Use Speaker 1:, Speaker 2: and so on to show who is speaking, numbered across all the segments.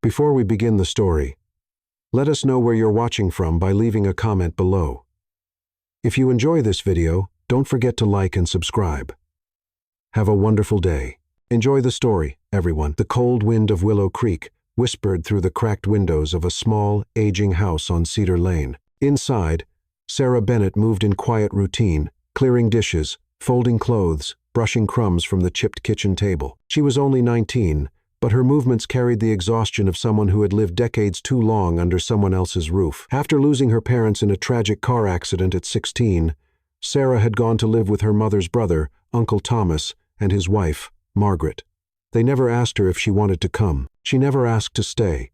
Speaker 1: Before we begin the story, let us know where you're watching from by leaving a comment below. If you enjoy this video, don't forget to like and subscribe. Have a wonderful day. Enjoy the story, everyone. The cold wind of Willow Creek whispered through the cracked windows of a small, aging house on Cedar Lane. Inside, Sarah Bennett moved in quiet routine, clearing dishes, folding clothes, brushing crumbs from the chipped kitchen table. She was only 19, but her movements carried the exhaustion of someone who had lived decades too long under someone else's roof. After losing her parents in a tragic car accident at 16, Sarah had gone to live with her mother's brother, Uncle Thomas, and his wife, Margaret. They never asked her if she wanted to come. She never asked to stay.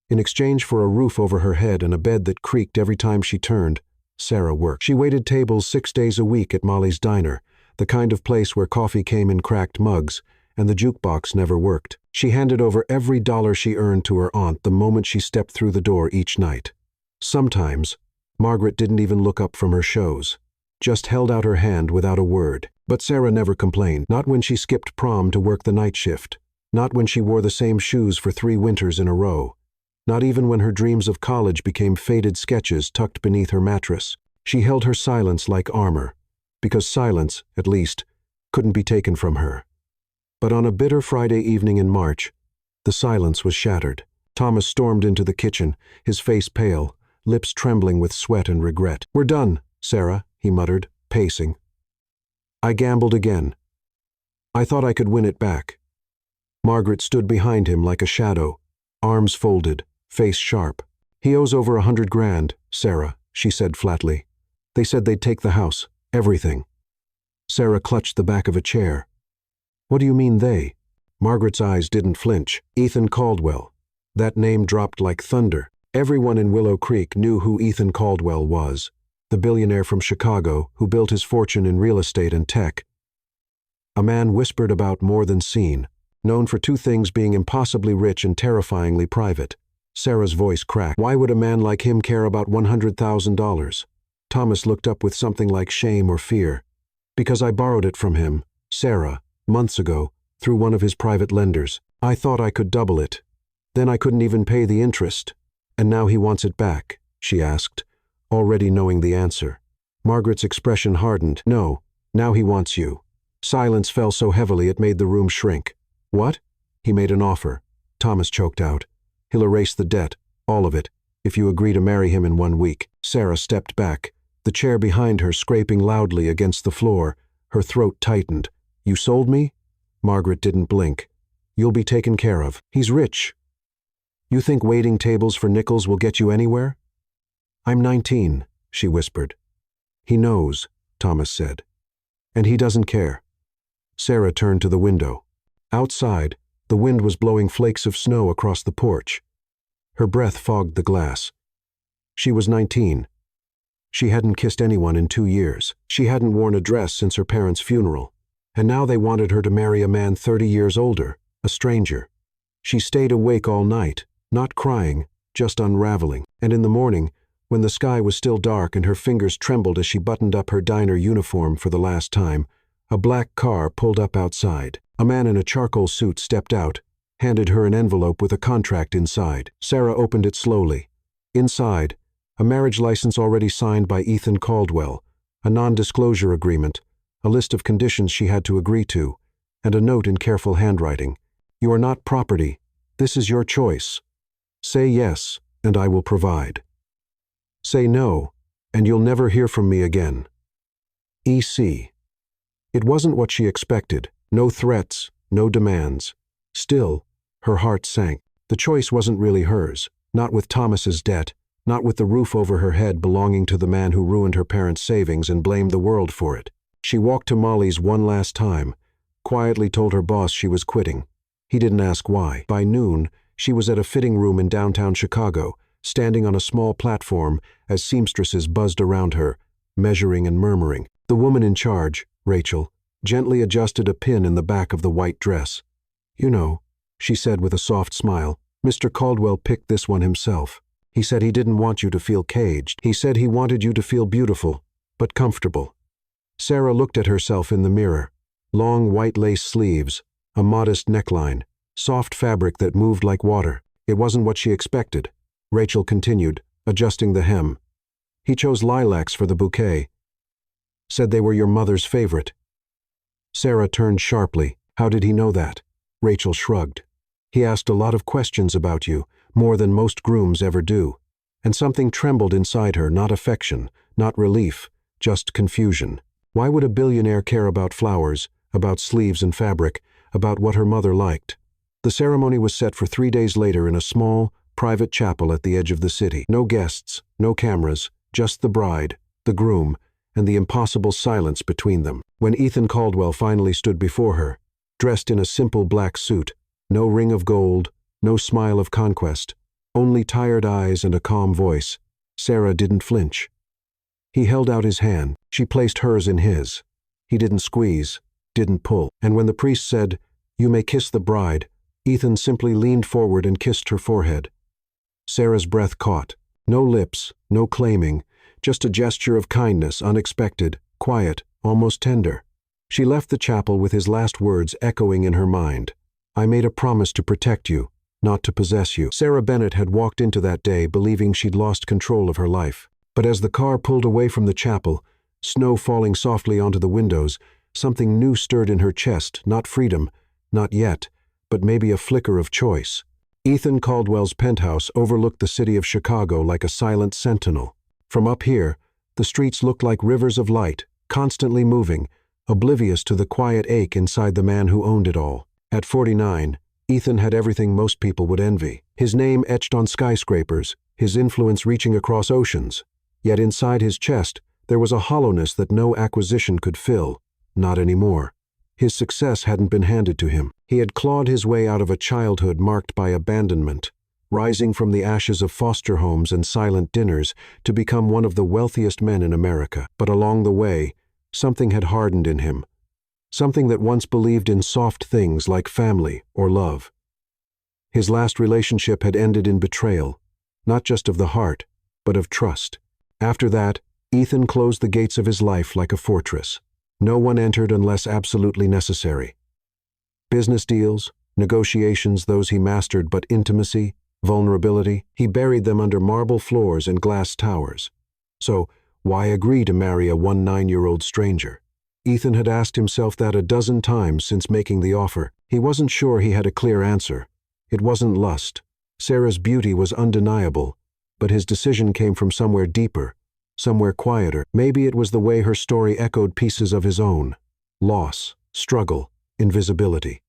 Speaker 1: In exchange for a roof over her head and a bed that creaked every time she turned, Sarah worked. She waited tables 6 days a week at Molly's Diner, the kind of place where coffee came in cracked mugs, and the jukebox never worked. She handed over every dollar she earned to her aunt the moment she stepped through the door each night. Sometimes, Margaret didn't even look up from her shows, just held out her hand without a word. But Sarah never complained, not when she skipped prom to work the night shift, not when she wore the same shoes for 3 winters in a row, not even when her dreams of college became faded sketches tucked beneath her mattress. She held her silence like armor, because silence, at least, couldn't be taken from her. But on a bitter Friday evening in March, the silence was shattered. Thomas stormed into the kitchen, his face pale, lips trembling with sweat and regret. "We're done, Sarah," he muttered, pacing. "I gambled again. I thought I could win it back." Margaret stood behind him like a shadow, arms folded, face sharp. "He owes over 100 grand, Sarah," she said flatly. "They said they'd take the house, everything." Sarah clutched the back of a chair. "What do you mean they?" Margaret's eyes didn't flinch. Ethan Caldwell. That name dropped like thunder. Everyone in Willow Creek knew who Ethan Caldwell was, the billionaire from Chicago who built his fortune in real estate and tech. A man whispered about more than seen, known for 2 things being impossibly rich and terrifyingly private. Sarah's voice cracked. Why would a man like him care about $100,000? Thomas looked up with something like shame or fear. "Because I borrowed it from him, Sarah, months ago, through one of his private lenders. I thought I could double it. Then I couldn't even pay the interest. And now he wants it back," she asked, already knowing the answer. Margaret's expression hardened. "No, now he wants you." Silence fell so heavily it made the room shrink. "What?" "He made an offer," Thomas choked out. "He'll erase the debt, all of it, if you agree to marry him in 1 week. Sarah stepped back, the chair behind her scraping loudly against the floor, her throat tightened. "You sold me?" Margaret didn't blink. "You'll be taken care of. He's rich. You think waiting tables for nickels will get you anywhere?" "I'm 19, she whispered. "He knows," Thomas said. "And he doesn't care." Sarah turned to the window. Outside, the wind was blowing flakes of snow across the porch. Her breath fogged the glass. She was 19. She hadn't kissed anyone in 2 years. She hadn't worn a dress since her parents' funeral. And now they wanted her to marry a man 30 years older, a stranger. She stayed awake all night, not crying, just unraveling. And in the morning, when the sky was still dark and her fingers trembled as she buttoned up her diner uniform for the last time, a black car pulled up outside. A man in a charcoal suit stepped out, handed her an envelope with a contract inside. Sarah opened it slowly. Inside, a marriage license already signed by Ethan Caldwell, a non-disclosure agreement, a list of conditions she had to agree to, and a note in careful handwriting. "You are not property. This is your choice. Say yes, and I will provide. Say no, and you'll never hear from me again. E.C." It wasn't what she expected. No threats, no demands. Still, her heart sank. The choice wasn't really hers, not with Thomas's debt, not with the roof over her head belonging to the man who ruined her parents' savings and blamed the world for it. She walked to Molly's one last time, quietly told her boss she was quitting. He didn't ask why. By noon, she was at a fitting room in downtown Chicago, standing on a small platform as seamstresses buzzed around her, measuring and murmuring. The woman in charge, Rachel, gently adjusted a pin in the back of the white dress. "You know," she said with a soft smile, "Mr. Caldwell picked this one himself. He said he didn't want you to feel caged. He said he wanted you to feel beautiful, but comfortable." Sarah looked at herself in the mirror. Long white lace sleeves, a modest neckline, soft fabric that moved like water. It wasn't what she expected. Rachel continued, adjusting the hem. He chose lilacs for the bouquet. Said they were your mother's favorite. Sarah turned sharply. How did he know that? Rachel shrugged. He asked a lot of questions about you, more than most grooms ever do. And something trembled inside her, not affection, not relief, just confusion. Why would a billionaire care about flowers, about sleeves and fabric, about what her mother liked? The ceremony was set for 3 days later in a small, private chapel at the edge of the city. No guests, no cameras, just the bride, the groom, and the impossible silence between them. When Ethan Caldwell finally stood before her, dressed in a simple black suit, no ring of gold, no smile of conquest, only tired eyes and a calm voice, Sarah didn't flinch. He held out his hand. She placed hers in his. He didn't squeeze, didn't pull. And when the priest said, "You may kiss the bride," Ethan simply leaned forward and kissed her forehead. Sarah's breath caught. No lips, no claiming, just a gesture of kindness, unexpected, quiet, almost tender. She left the chapel with his last words echoing in her mind. "I made a promise to protect you, not to possess you." Sarah Bennett had walked into that day believing she'd lost control of her life. But as the car pulled away from the chapel, snow falling softly onto the windows, something new stirred in her chest, not freedom, not yet, but maybe a flicker of choice. Ethan Caldwell's penthouse overlooked the city of Chicago like a silent sentinel. From up here, the streets looked like rivers of light, constantly moving, oblivious to the quiet ache inside the man who owned it all. At 49, Ethan had everything most people would envy. His name etched on skyscrapers, his influence reaching across oceans. Yet inside his chest, there was a hollowness that no acquisition could fill. Not anymore. His success hadn't been handed to him. He had clawed his way out of a childhood marked by abandonment, rising from the ashes of foster homes and silent dinners to become one of the wealthiest men in America. But along the way, something had hardened in him. Something that once believed in soft things like family or love. His last relationship had ended in betrayal, not just of the heart, but of trust. After that, Ethan closed the gates of his life like a fortress. No one entered unless absolutely necessary. Business deals, negotiations, those he mastered, but intimacy, vulnerability, he buried them under marble floors and glass towers. So, why agree to marry a 19-year-old stranger? Ethan had asked himself that a dozen times since making the offer. He wasn't sure he had a clear answer. It wasn't lust. Sarah's beauty was undeniable, but his decision came from somewhere deeper, somewhere quieter. Maybe it was the way her story echoed pieces of his own. Loss, struggle, invisibility.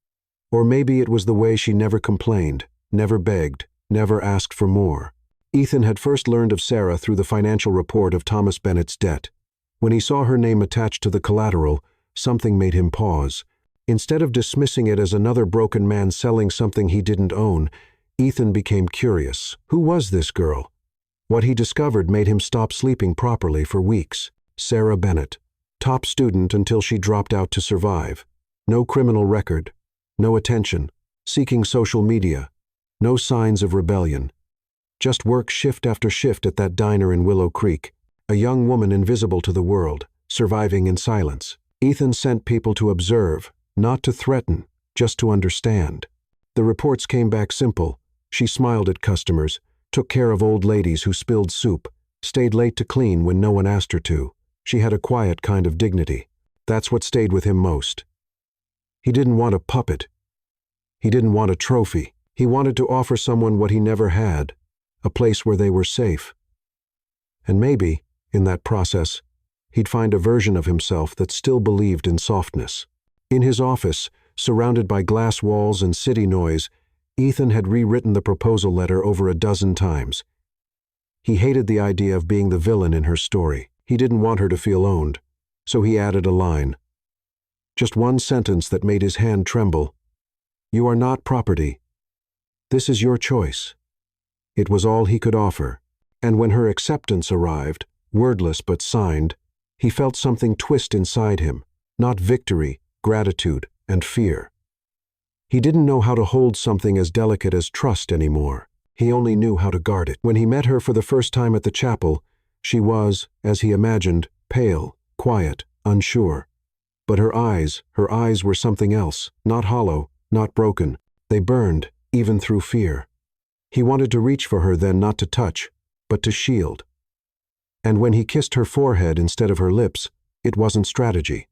Speaker 1: Or maybe it was the way she never complained, never begged, never asked for more. Ethan had first learned of Sarah through the financial report of Thomas Bennett's debt. When he saw her name attached to the collateral, something made him pause. Instead of dismissing it as another broken man selling something he didn't own, Ethan became curious. Who was this girl? What he discovered made him stop sleeping properly for weeks. Sarah Bennett, top student until she dropped out to survive. No criminal record, no attention, seeking social media, no signs of rebellion. Just work shift after shift at that diner in Willow Creek. A young woman invisible to the world, surviving in silence. Ethan sent people to observe, not to threaten, just to understand. The reports came back simple. She smiled at customers, took care of old ladies who spilled soup, stayed late to clean when no one asked her to. She had a quiet kind of dignity. That's what stayed with him most. He didn't want a puppet. He didn't want a trophy. He wanted to offer someone what he never had, a place where they were safe. And maybe, in that process, he'd find a version of himself that still believed in softness. In his office, surrounded by glass walls and city noise, Ethan had rewritten the proposal letter over a dozen times. He hated the idea of being the villain in her story. He didn't want her to feel owned, so he added a line. Just one sentence that made his hand tremble. "You are not property. This is your choice." It was all he could offer, and when her acceptance arrived, wordless but signed, he felt something twist inside him, not victory, gratitude, and fear. He didn't know how to hold something as delicate as trust anymore. He only knew how to guard it. When he met her for the first time at the chapel, she was, as he imagined, pale, quiet, unsure. But her eyes were something else, not hollow, not broken. They burned, even through fear. He wanted to reach for her then, not to touch, but to shield. And when he kissed her forehead instead of her lips, it wasn't strategy.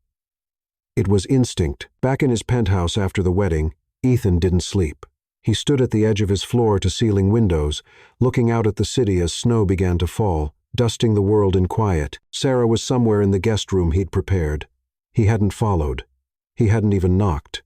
Speaker 1: It was instinct. Back in his penthouse after the wedding, Ethan didn't sleep. He stood at the edge of his floor-to-ceiling windows, looking out at the city as snow began to fall, dusting the world in quiet. Sarah was somewhere in the guest room he'd prepared. He hadn't followed. He hadn't even knocked.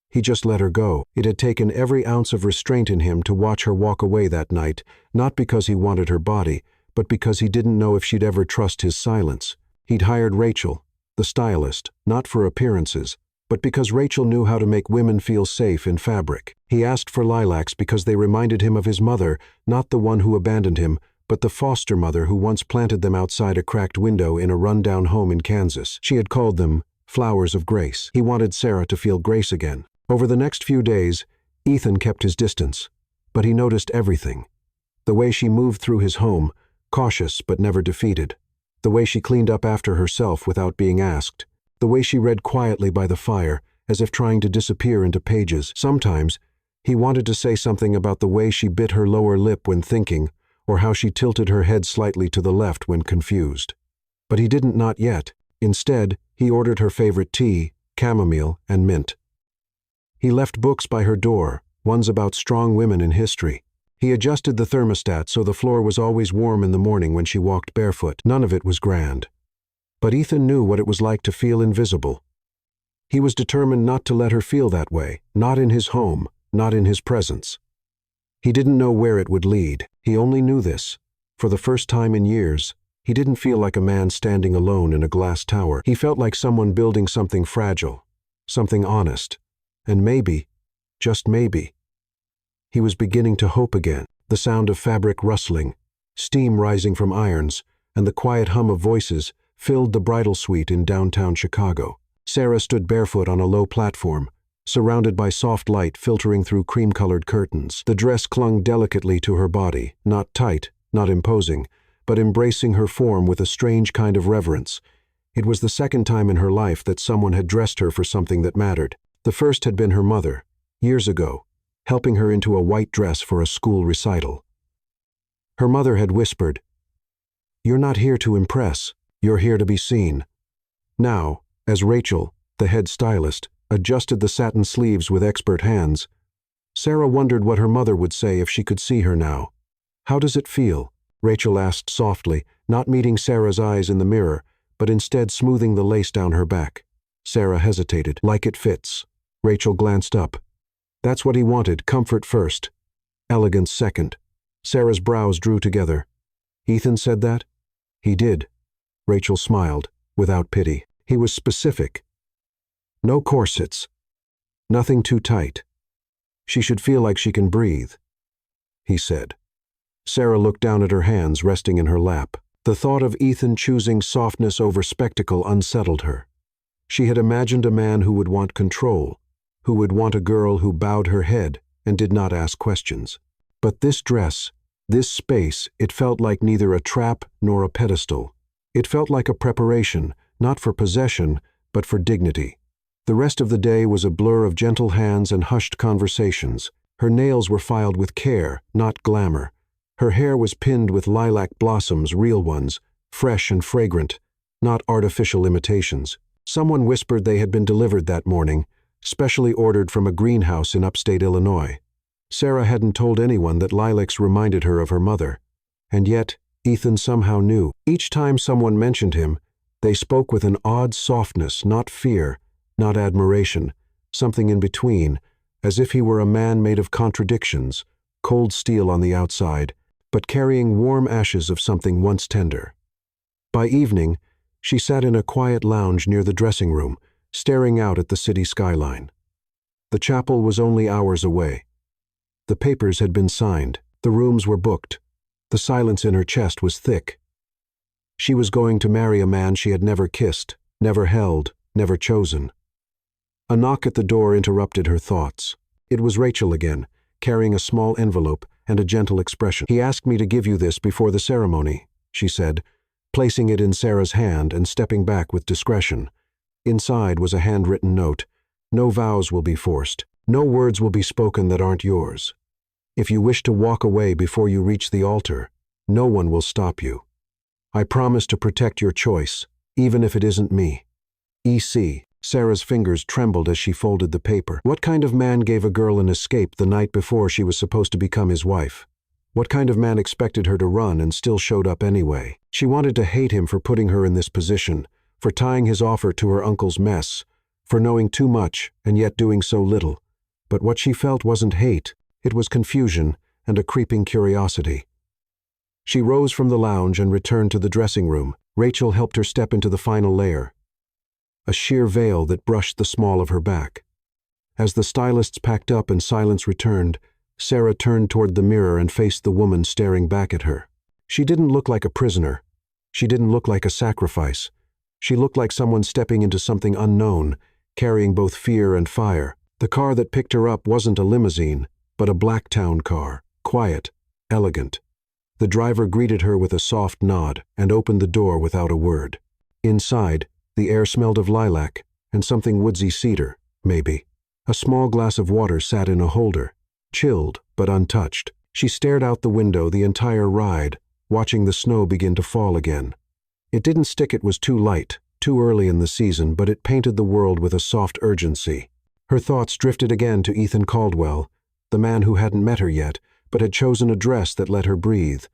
Speaker 1: He just let her go. It had taken every ounce of restraint in him to watch her walk away that night, not because he wanted her body, but because he didn't know if she'd ever trust his silence. He'd hired Rachel, the stylist, not for appearances, but because Rachel knew how to make women feel safe in fabric. He asked for lilacs because they reminded him of his mother, not the one who abandoned him, but the foster mother who once planted them outside a cracked window in a run-down home in Kansas. She had called them flowers of grace. He wanted Sarah to feel grace again. Over the next few days, Ethan kept his distance, but he noticed everything. The way she moved through his home, cautious but never defeated. The way she cleaned up after herself without being asked. The way she read quietly by the fire, as if trying to disappear into pages. Sometimes, he wanted to say something about the way she bit her lower lip when thinking, or how she tilted her head slightly to the left when confused. But he didn't, not yet. Instead, he ordered her favorite tea, chamomile and mint. He left books by her door, ones about strong women in history. He adjusted the thermostat so the floor was always warm in the morning when she walked barefoot. None of it was grand. But Ethan knew what it was like to feel invisible. He was determined not to let her feel that way, not in his home, not in his presence. He didn't know where it would lead. He only knew this. For the first time in years, he didn't feel like a man standing alone in a glass tower. He felt like someone building something fragile, something honest, and maybe, just maybe, he was beginning to hope again. The sound of fabric rustling, steam rising from irons, and the quiet hum of voices filled the bridal suite in downtown Chicago. Sarah stood barefoot on a low platform, surrounded by soft light filtering through cream-colored curtains. The dress clung delicately to her body, not tight, not imposing, but embracing her form with a strange kind of reverence. It was the second time in her life that someone had dressed her for something that mattered. The first had been her mother, years ago, helping her into a white dress for a school recital. Her mother had whispered, "You're not here to impress, you're here to be seen." Now, as Rachel, the head stylist, adjusted the satin sleeves with expert hands, Sarah wondered what her mother would say if she could see her now. "How does it feel?" Rachel asked softly, not meeting Sarah's eyes in the mirror, but instead smoothing the lace down her back. Sarah hesitated. "Like it fits." Rachel glanced up. That's what he wanted, comfort first, elegance second. Sarah's brows drew together. "Ethan said that?" "He did." Rachel smiled, without pity. He was specific. No corsets. Nothing too tight. She should feel like she can breathe, he said. Sarah looked down at her hands resting in her lap. The thought of Ethan choosing softness over spectacle unsettled her. She had imagined a man who would want control, who would want a girl who bowed her head and did not ask questions. But this dress, this space, it felt like neither a trap nor a pedestal. It felt like a preparation, not for possession, but for dignity. The rest of the day was a blur of gentle hands and hushed conversations. Her nails were filed with care, not glamour. Her hair was pinned with lilac blossoms, real ones, fresh and fragrant, not artificial imitations. Someone whispered they had been delivered that morning, specially ordered from a greenhouse in upstate Illinois. Sarah hadn't told anyone that lilacs reminded her of her mother. And yet, Ethan somehow knew. Each time someone mentioned him, they spoke with an odd softness, not fear, not admiration, something in between, as if he were a man made of contradictions, cold steel on the outside, but carrying warm ashes of something once tender. By evening, she sat in a quiet lounge near the dressing room, staring out at the city skyline. The chapel was only hours away. The papers had been signed. The rooms were booked. The silence in her chest was thick. She was going to marry a man she had never kissed, never held, never chosen. A knock at the door interrupted her thoughts. It was Rachel again, carrying a small envelope and a gentle expression. "He asked me to give you this before the ceremony," she said, placing it in Sarah's hand and stepping back with discretion. Inside was a handwritten note. "No vows will be forced. No words will be spoken that aren't yours." If you wish to walk away before you reach the altar, no one will stop you. I promise to protect your choice, even if it isn't me. E.C. Sarah's fingers trembled as she folded the paper. What kind of man gave a girl an escape the night before she was supposed to become his wife? What kind of man expected her to run and still showed up anyway? She wanted to hate him for putting her in this position, for tying his offer to her uncle's mess, for knowing too much and yet doing so little. But what she felt wasn't hate, it was confusion and a creeping curiosity. She rose from the lounge and returned to the dressing room. Rachel helped her step into the final layer, a sheer veil that brushed the small of her back. As the stylists packed up and silence returned, Sarah turned toward the mirror and faced the woman staring back at her. She didn't look like a prisoner. She didn't look like a sacrifice. She looked like someone stepping into something unknown, carrying both fear and fire. The car that picked her up wasn't a limousine, but a black town car, quiet, elegant. The driver greeted her with a soft nod and opened the door without a word. Inside, the air smelled of lilac and something woodsy cedar, maybe. A small glass of water sat in a holder, chilled but untouched. She stared out the window the entire ride, watching the snow begin to fall again. It didn't stick, it was too light, too early in the season, but it painted the world with a soft urgency. Her thoughts drifted again to Ethan Caldwell, the man who hadn't met her yet, but had chosen a dress that let her breathe,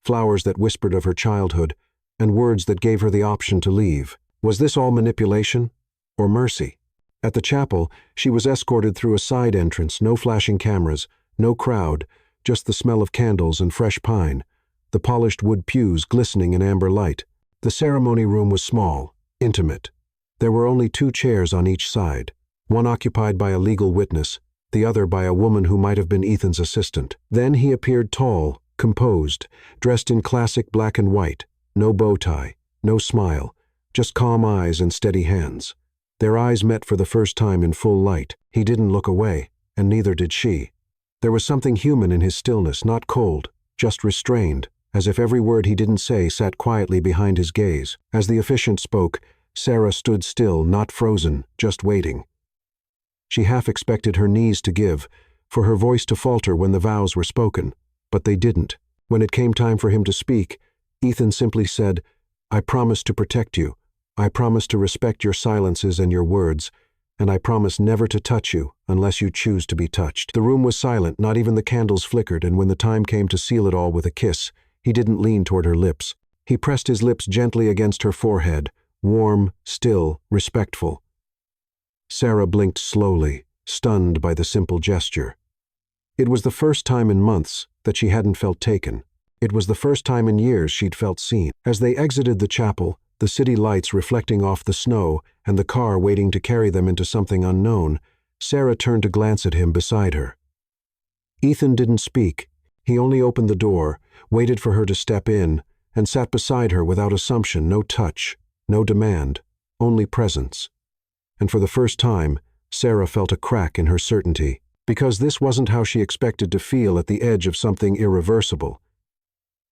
Speaker 1: flowers that whispered of her childhood, and words that gave her the option to leave. Was this all manipulation or mercy? At the chapel, she was escorted through a side entrance, no flashing cameras, no crowd, just the smell of candles and fresh pine, the polished wood pews glistening in amber light. The ceremony room was small, intimate. There were only 2 chairs on each side, one occupied by a legal witness, the other by a woman who might have been Ethan's assistant. Then he appeared tall, composed, dressed in classic black and white, no bow tie, no smile, just calm eyes and steady hands. Their eyes met for the first time in full light. He didn't look away, and neither did she. There was something human in his stillness, not cold, just restrained, as if every word he didn't say sat quietly behind his gaze. As the officiant spoke, Sarah stood still, not frozen, just waiting. She half expected her knees to give, for her voice to falter when the vows were spoken, but they didn't. When it came time for him to speak, Ethan simply said, "I promise to protect you. I promise to respect your silences and your words, and I promise never to touch you unless you choose to be touched." The room was silent, not even the candles flickered, and when the time came to seal it all with a kiss, he didn't lean toward her lips. He pressed his lips gently against her forehead, warm, still, respectful. Sarah blinked slowly, stunned by the simple gesture. It was the first time in months that she hadn't felt taken. It was the first time in years she'd felt seen. As they exited the chapel, the city lights reflecting off the snow and the car waiting to carry them into something unknown, Sarah turned to glance at him beside her. Ethan didn't speak. He only opened the door, waited for her to step in, and sat beside her without assumption, no touch, no demand, only presence. And for the first time, Sarah felt a crack in her certainty, because this wasn't how she expected to feel at the edge of something irreversible.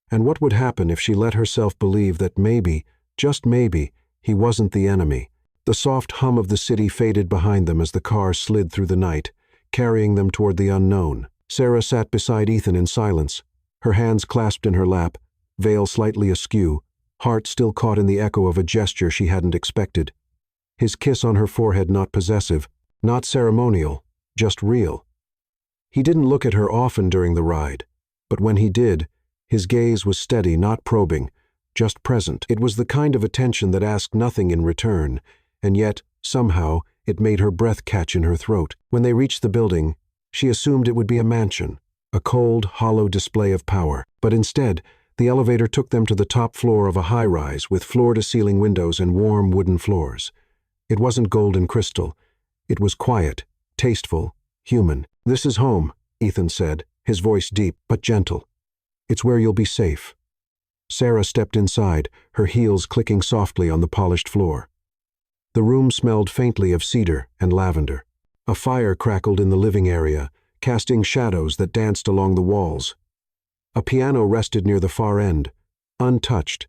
Speaker 1: And what would happen if she let herself believe that maybe, just maybe, he wasn't the enemy? The soft hum of the city faded behind them as the car slid through the night, carrying them toward the unknown. Sarah sat beside Ethan in silence, her hands clasped in her lap, veil slightly askew, heart still caught in the echo of a gesture she hadn't expected. His kiss on her forehead, not possessive, not ceremonial, just real. He didn't look at her often during the ride, but when he did, his gaze was steady, not probing, just present. It was the kind of attention that asked nothing in return, and yet, somehow, it made her breath catch in her throat. When they reached the building, she assumed it would be a mansion, a cold, hollow display of power. But instead, the elevator took them to the top floor of a high-rise with floor-to-ceiling windows and warm wooden floors. It wasn't gold and crystal. It was quiet, tasteful, human. "This is home," Ethan said, his voice deep but gentle. "It's where you'll be safe." Sarah stepped inside, her heels clicking softly on the polished floor. The room smelled faintly of cedar and lavender. A fire crackled in the living area, casting shadows that danced along the walls. A piano rested near the far end, untouched,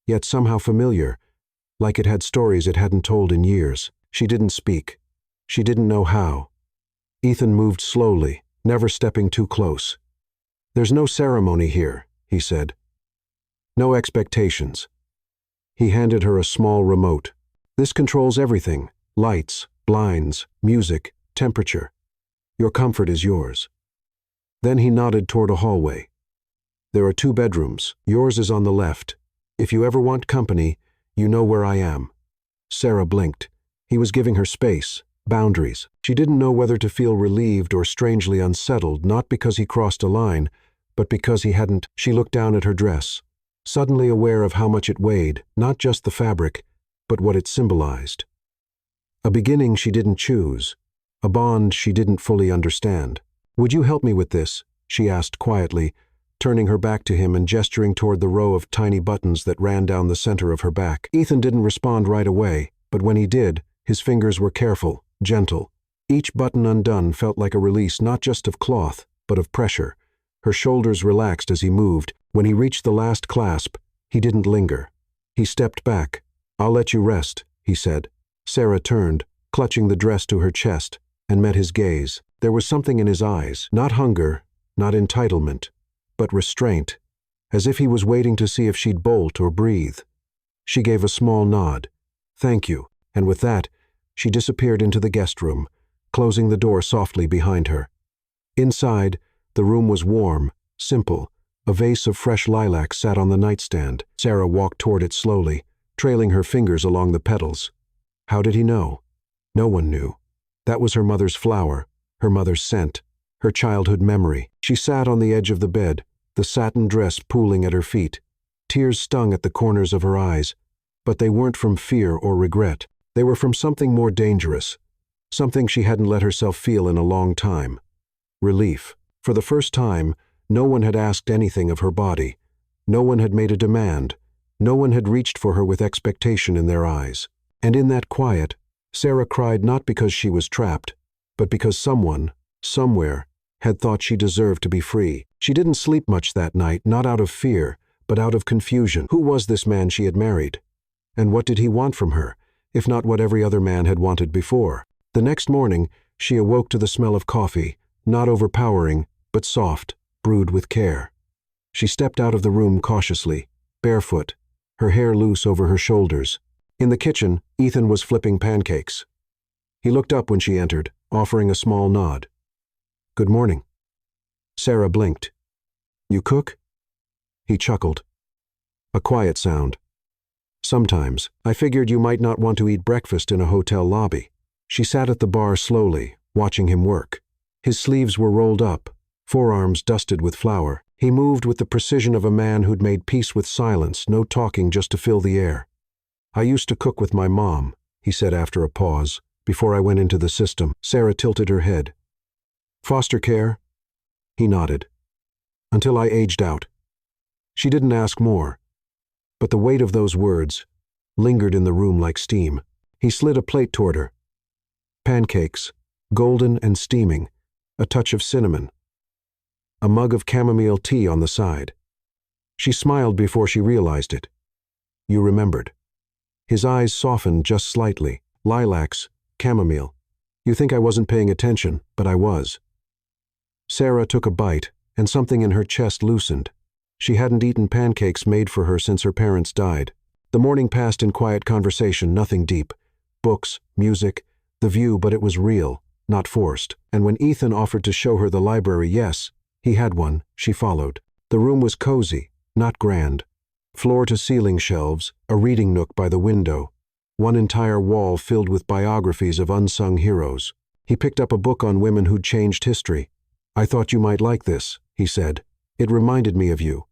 Speaker 1: yet somehow familiar, like it had stories it hadn't told in years. She didn't speak. She didn't know how. Ethan moved slowly, never stepping too close. "There's no ceremony here," he said. "No expectations." He handed her a small remote. "This controls everything: lights, blinds, music, temperature. Your comfort is yours." Then he nodded toward a hallway. "There are 2 bedrooms. Yours is on the left. If you ever want company, you know where I am." Sarah blinked. He was giving her space, boundaries. She didn't know whether to feel relieved or strangely unsettled, not because he crossed a line, but because he hadn't. She looked down at her dress, suddenly aware of how much it weighed, not just the fabric, but what it symbolized. A beginning she didn't choose, a bond she didn't fully understand. "Would you help me with this?" she asked quietly, turning her back to him and gesturing toward the row of tiny buttons that ran down the center of her back. Ethan didn't respond right away, but when he did, his fingers were careful, gentle. Each button undone felt like a release not just of cloth, but of pressure. Her shoulders relaxed as he moved. When he reached the last clasp, he didn't linger. He stepped back. "I'll let you rest," he said. Sarah turned, clutching the dress to her chest, and met his gaze. There was something in his eyes, not hunger, not entitlement, but restraint, as if he was waiting to see if she'd bolt or breathe. She gave a small nod. "Thank you," and with that, she disappeared into the guest room, closing the door softly behind her. Inside, the room was warm, simple. A vase of fresh lilac sat on the nightstand. Sarah walked toward it slowly, trailing her fingers along the petals. How did he know? No one knew. That was her mother's flower, her mother's scent, her childhood memory. She sat on the edge of the bed, the satin dress pooling at her feet. Tears stung at the corners of her eyes, but they weren't from fear or regret. They were from something more dangerous, something she hadn't let herself feel in a long time. Relief. For the first time, no one had asked anything of her body. No one had made a demand. No one had reached for her with expectation in their eyes. And in that quiet, Sarah cried not because she was trapped, but because someone, somewhere, had thought she deserved to be free. She didn't sleep much that night, not out of fear, but out of confusion. Who was this man she had married? And what did he want from her, if not what every other man had wanted before? The next morning, she awoke to the smell of coffee, not overpowering, but soft, brewed with care. She stepped out of the room cautiously, barefoot, her hair loose over her shoulders. In the kitchen, Ethan was flipping pancakes. He looked up when she entered, offering a small nod. "Good morning." Sarah blinked. "You cook?" He chuckled. "A quiet sound. Sometimes. I figured you might not want to eat breakfast in a hotel lobby." She sat at the bar slowly, watching him work. His sleeves were rolled up, forearms dusted with flour. He moved with the precision of a man who'd made peace with silence, no talking just to fill the air. "I used to cook with my mom," he said after a pause, "before I went into the system." Sarah tilted her head. "Foster care?" He nodded. "Until I aged out." She didn't ask more, but the weight of those words lingered in the room like steam. He slid a plate toward her. Pancakes, golden and steaming, a touch of cinnamon. A mug of chamomile tea on the side. She smiled before she realized it. "You remembered." His eyes softened just slightly. "Lilacs, chamomile. You think I wasn't paying attention, but I was." Sarah took a bite, and something in her chest loosened. She hadn't eaten pancakes made for her since her parents died. The morning passed in quiet conversation, nothing deep. Books, music, the view, but it was real, not forced. And when Ethan offered to show her the library, yes, he had one, she followed. The room was cozy, not grand. Floor-to-ceiling shelves, a reading nook by the window, one entire wall filled with biographies of unsung heroes. He picked up a book on women who'd changed history. "I thought you might like this," he said. "It reminded me of you."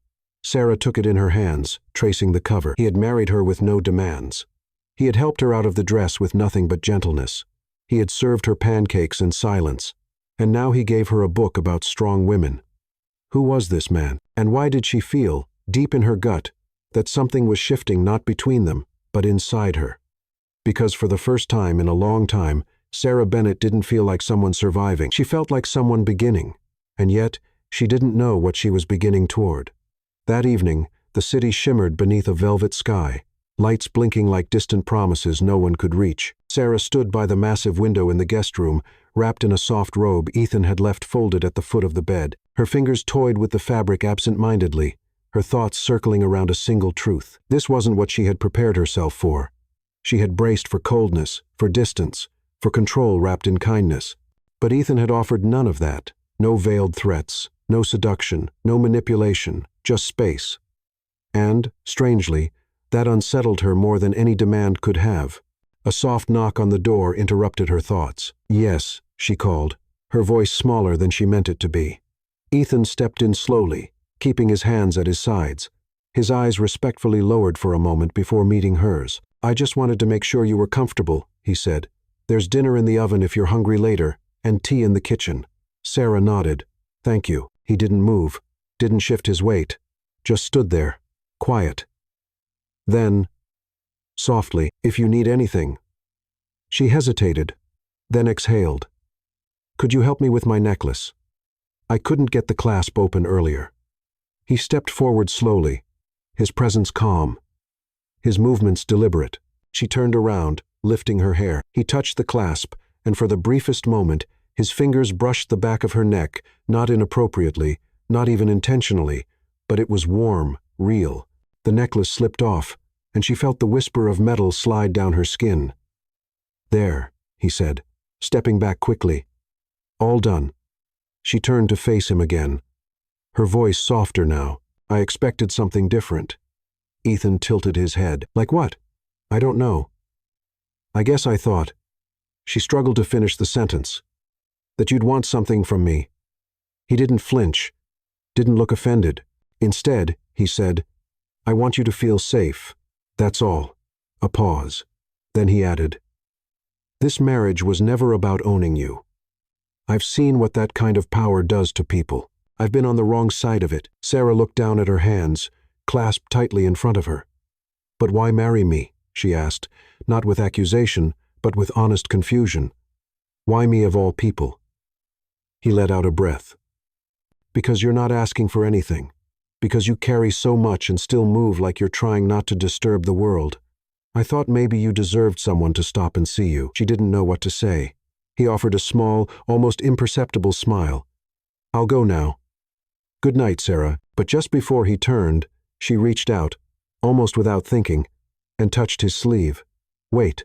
Speaker 1: Sarah took it in her hands, tracing the cover. He had married her with no demands. He had helped her out of the dress with nothing but gentleness. He had served her pancakes in silence, and now he gave her a book about strong women. Who was this man, and why did she feel, deep in her gut, that something was shifting not between them, but inside her? Because for the first time in a long time, Sarah Bennett didn't feel like someone surviving. She felt like someone beginning, and yet she didn't know what she was beginning toward. That evening, the city shimmered beneath a velvet sky, lights blinking like distant promises no one could reach. Sarah stood by the massive window in the guest room, wrapped in a soft robe Ethan had left folded at the foot of the bed. Her fingers toyed with the fabric absent-mindedly, her thoughts circling around a single truth. This wasn't what she had prepared herself for. She had braced for coldness, for distance, for control wrapped in kindness. But Ethan had offered none of that. No veiled threats, no seduction, no manipulation, just space. And, strangely, that unsettled her more than any demand could have. A soft knock on the door interrupted her thoughts. "Yes," she called, her voice smaller than she meant it to be. Ethan stepped in slowly, keeping his hands at his sides, his eyes respectfully lowered for a moment before meeting hers. "I just wanted to make sure you were comfortable," he said. "There's dinner in the oven if you're hungry later, and tea in the kitchen." Sarah nodded. "Thank you." He didn't move, didn't shift his weight, just stood there, quiet. Then, softly, "If you need anything." She hesitated, then exhaled. "Could you help me with my necklace? I couldn't get the clasp open earlier." He stepped forward slowly, his presence calm, his movements deliberate. She turned around, lifting her hair. He touched the clasp, and for the briefest moment, his fingers brushed the back of her neck, not inappropriately, not even intentionally, but it was warm, real. The necklace slipped off, and she felt the whisper of metal slide down her skin. "There," he said, stepping back quickly. "All done." She turned to face him again, her voice softer now. "I expected something different." Ethan tilted his head. "Like what?" "I don't know. I guess I thought." She struggled to finish the sentence. "That you'd want something from me." He didn't flinch, didn't look offended. Instead, he said, "I want you to feel safe. That's all." A pause. Then he added, "This marriage was never about owning you. I've seen what that kind of power does to people. I've been on the wrong side of it." Sarah looked down at her hands, clasped tightly in front of her. "But why marry me?" she asked, not with accusation, but with honest confusion. "Why me of all people?" He let out a breath. "Because you're not asking for anything. Because you carry so much and still move like you're trying not to disturb the world. I thought maybe you deserved someone to stop and see you." She didn't know what to say. He offered a small, almost imperceptible smile. "I'll go now." "Good night, Sarah." But just before he turned, she reached out, almost without thinking, and touched his sleeve. "Wait."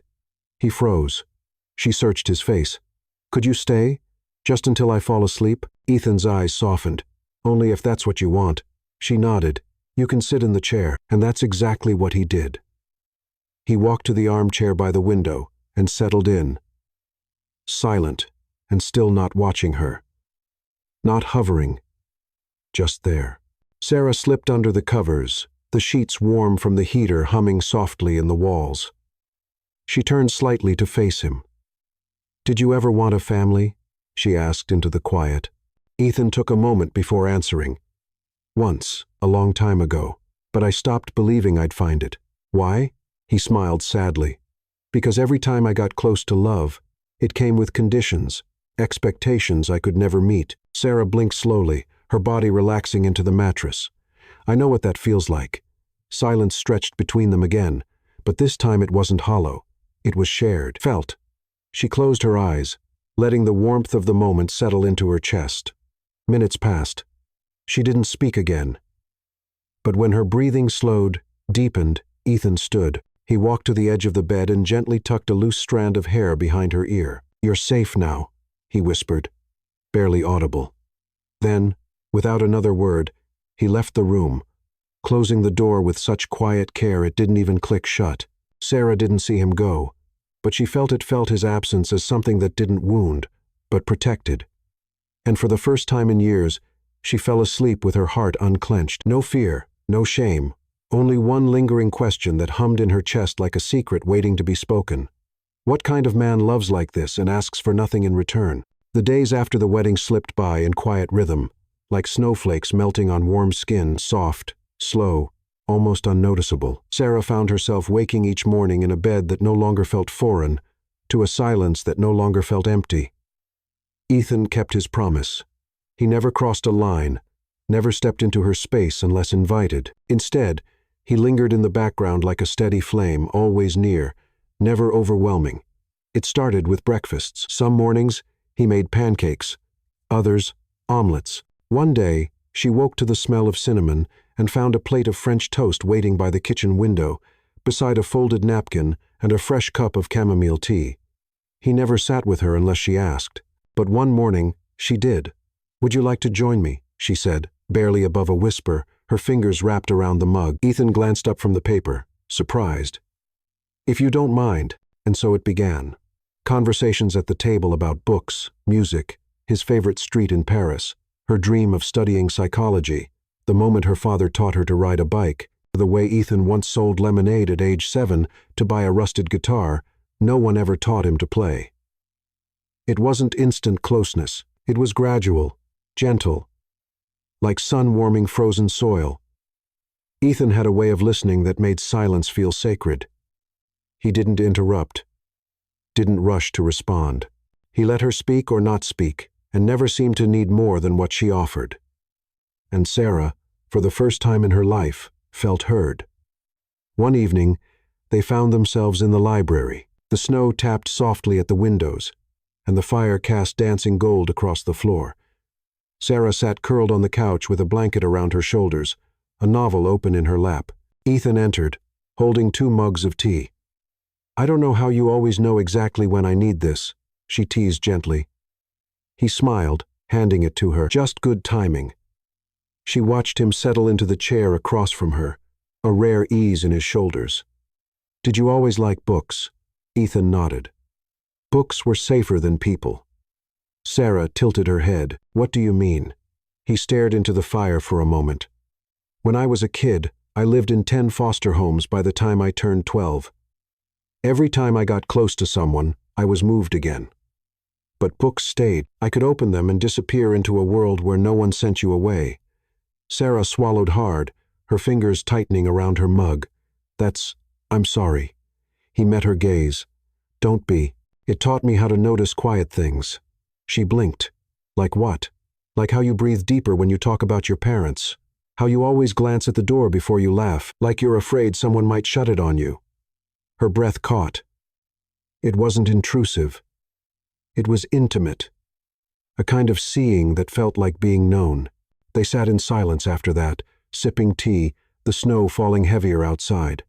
Speaker 1: He froze. She searched his face. "Could you stay? Just until I fall asleep?" Ethan's eyes softened. "Only if that's what you want." She nodded. "You can sit in the chair." And that's exactly what he did. He walked to the armchair by the window and settled in. Silent, and still not watching her. Not hovering. Just there. Sarah slipped under the covers, the sheets warm from the heater humming softly in the walls. She turned slightly to face him. "Did you ever want a family?" she asked into the quiet. Ethan took a moment before answering. "Once, a long time ago, but I stopped believing I'd find it." "Why?" He smiled sadly. "Because every time I got close to love, it came with conditions, expectations I could never meet." Sarah blinked slowly, her body relaxing into the mattress. "I know what that feels like." Silence stretched between them again, but this time it wasn't hollow. It was shared, felt. She closed her eyes, letting the warmth of the moment settle into her chest. Minutes passed. She didn't speak again. But when her breathing slowed, deepened, Ethan stood. He walked to the edge of the bed and gently tucked a loose strand of hair behind her ear. "You're safe now," he whispered, barely audible. Then, without another word, he left the room, closing the door with such quiet care it didn't even click shut. Sarah didn't see him go, but she felt his absence as something that didn't wound, but protected. And for the first time in years, she fell asleep with her heart unclenched. No fear, no shame, only one lingering question that hummed in her chest like a secret waiting to be spoken. What kind of man loves like this and asks for nothing in return? The days after the wedding slipped by in quiet rhythm, like snowflakes melting on warm skin, soft, slow, almost unnoticeable. Sarah found herself waking each morning in a bed that no longer felt foreign, to a silence that no longer felt empty. Ethan kept his promise. He never crossed a line, never stepped into her space unless invited. Instead, he lingered in the background like a steady flame, always near, never overwhelming. It started with breakfasts. Some mornings, He made pancakes, others omelets. One day, she woke to the smell of cinnamon and found a plate of French toast waiting by the kitchen window, beside a folded napkin and a fresh cup of chamomile tea. He never sat with her unless she asked, but one morning, she did. "Would you like to join me?" she said, barely above a whisper, her fingers wrapped around the mug. Ethan glanced up from the paper, surprised. "If you don't mind," and so it began. Conversations at the table about books, music, his favorite street in Paris, her dream of studying psychology, the moment her father taught her to ride a bike, the way Ethan once sold lemonade at age 7 to buy a rusted guitar no one ever taught him to play. It wasn't instant closeness. It was gradual, gentle, like sun warming frozen soil. Ethan had a way of listening that made silence feel sacred. He didn't interrupt, didn't rush to respond. He let her speak or not speak, and never seemed to need more than what she offered. And Sarah, for the first time in her life, felt heard. One evening, they found themselves in the library. The snow tapped softly at the windows, and the fire cast dancing gold across the floor. Sarah sat curled on the couch with a blanket around her shoulders, a novel open in her lap. Ethan entered, holding 2 mugs of tea. "I don't know how you always know exactly when I need this," she teased gently. He smiled, handing it to her. Just good timing. She watched him settle into the chair across from her, a rare ease in his shoulders. "Did you always like books?" Ethan nodded. Books were safer than people. Sarah tilted her head. "What do you mean?" He stared into the fire for a moment. "When I was a kid, I lived in 10 foster homes by the time I turned 12. Every time I got close to someone, I was moved again. But books stayed. I could open them and disappear into a world where no one sent you away." Sarah swallowed hard, her fingers tightening around her mug. I'm sorry." He met her gaze. "Don't be. It taught me how to notice quiet things." She blinked. "Like what?" "Like how you breathe deeper when you talk about your parents. How you always glance at the door before you laugh, like you're afraid someone might shut it on you." Her breath caught. It wasn't intrusive. It was intimate. A kind of seeing that felt like being known. They sat in silence after that, sipping tea, the snow falling heavier outside.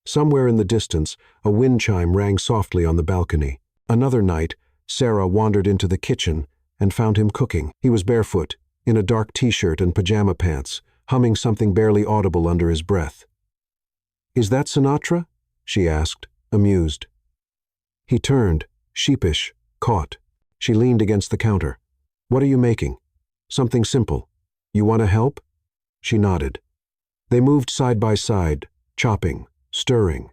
Speaker 1: Somewhere in the distance, a wind chime rang softly on the balcony. Another night, Sarah wandered into the kitchen and found him cooking. He was barefoot, in a dark t-shirt and pajama pants, humming something barely audible under his breath. "Is that Sinatra?" she asked, amused. He turned, sheepish, caught. She leaned against the counter. "What are you making?" "Something simple. You want to help?" She nodded. They moved side by side, chopping, stirring,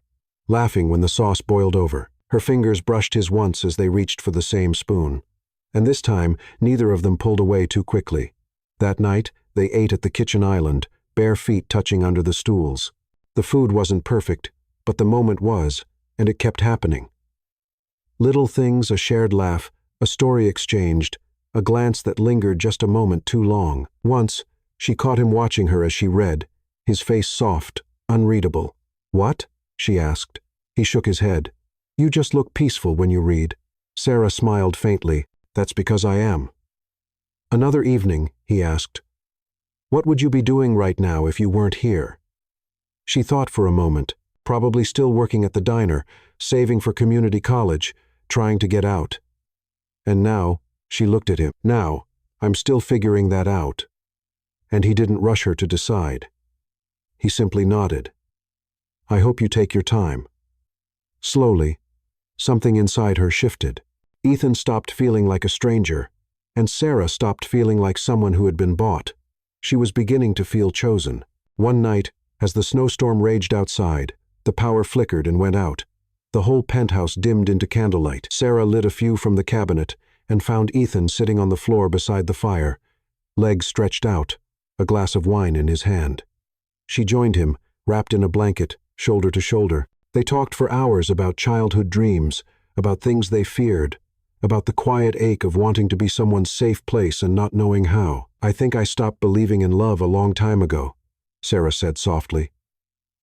Speaker 1: laughing when the sauce boiled over. Her fingers brushed his once as they reached for the same spoon. And this time, neither of them pulled away too quickly. That night, they ate at the kitchen island, bare feet touching under the stools. The food wasn't perfect, but the moment was, and it kept happening. Little things, a shared laugh, a story exchanged, a glance that lingered just a moment too long. Once, she caught him watching her as she read, his face soft, unreadable. "What?" she asked. He shook his head. "You just look peaceful when you read." Sarah smiled faintly. "That's because I am." "Another evening," he asked. "What would you be doing right now if you weren't here?" She thought for a moment, probably still working at the diner, saving for community college, trying to get out. And now, she looked at him. "Now, I'm still figuring that out." And he didn't rush her to decide. He simply nodded. "I hope you take your time." Slowly, something inside her shifted. Ethan stopped feeling like a stranger, and Sarah stopped feeling like someone who had been bought. She was beginning to feel chosen. One night, as the snowstorm raged outside, the power flickered and went out. The whole penthouse dimmed into candlelight. Sarah lit a few from the cabinet and found Ethan sitting on the floor beside the fire, legs stretched out, a glass of wine in his hand. She joined him, wrapped in a blanket, shoulder to shoulder. They talked for hours about childhood dreams, about things they feared, about the quiet ache of wanting to be someone's safe place and not knowing how. "I think I stopped believing in love a long time ago," Sarah said softly.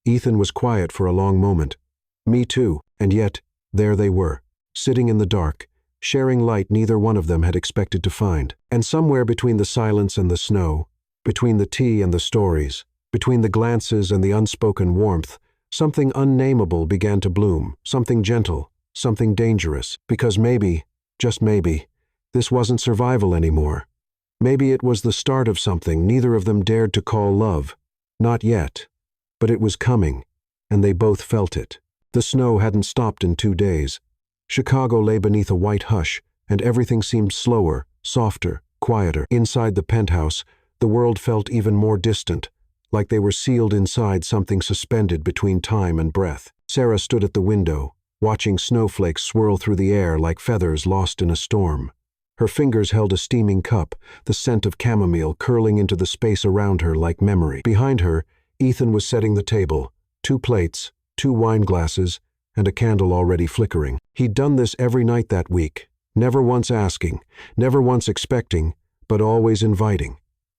Speaker 1: Ethan was quiet for a long moment. "Me too." And yet, there they were, sitting in the dark, sharing light neither one of them had expected to find. And somewhere between the silence and the snow, between the tea and the stories, between the glances and the unspoken warmth, something unnameable began to bloom, something gentle, something dangerous, because maybe, just maybe, this wasn't survival anymore. Maybe it was the start of something neither of them dared to call love. Not yet. But it was coming, and they both felt it. The snow hadn't stopped in 2 days. Chicago lay beneath a white hush, and everything seemed slower, softer, quieter. Inside the penthouse, the world felt even more distant, like they were sealed inside something suspended between time and breath. Sarah stood at the window, watching snowflakes swirl through the air like feathers lost in a storm. Her fingers held a steaming cup, the scent of chamomile curling into the space around her like memory. Behind her, Ethan was setting the table, 2 plates, 2 wine glasses, and a candle already flickering. He'd done this every night that week, never once asking, never once expecting, but always inviting.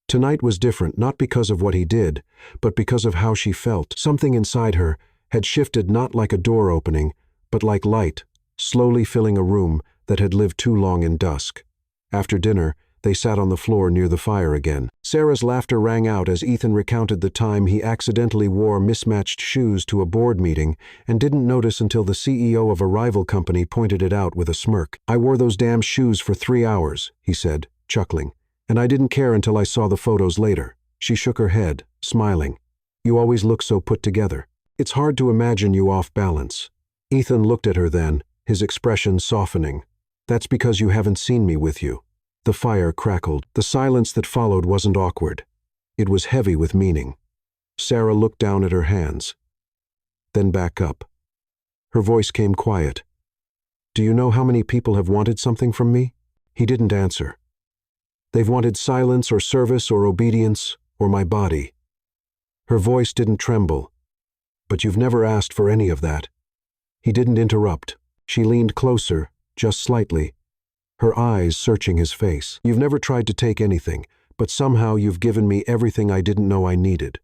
Speaker 1: Tonight was different, not because of what he did, but because of how she felt. Something inside her had shifted, not like a door opening, but like light, slowly filling a room that had lived too long in dusk. After dinner, they sat on the floor near the fire again. Sarah's laughter rang out as Ethan recounted the time he accidentally wore mismatched shoes to a board meeting and didn't notice until the CEO of a rival company pointed it out with a smirk. "I wore those damn shoes for 3 hours," he said, chuckling, "and I didn't care until I saw the photos later." She shook her head, smiling. "You always look so put together. It's hard to imagine you off balance." Ethan looked at her then, his expression softening. "That's because you haven't seen me with you." The fire crackled. The silence that followed wasn't awkward. It was heavy with meaning. Sarah looked down at her hands, then back up. Her voice came quiet. "Do you know how many people have wanted something from me?" He didn't answer. "They've wanted silence or service or obedience or my body." Her voice didn't tremble. "But you've never asked for any of that." He didn't interrupt. She leaned closer, just slightly, her eyes searching his face. "You've never tried to take anything, but somehow you've given me everything I didn't know I needed."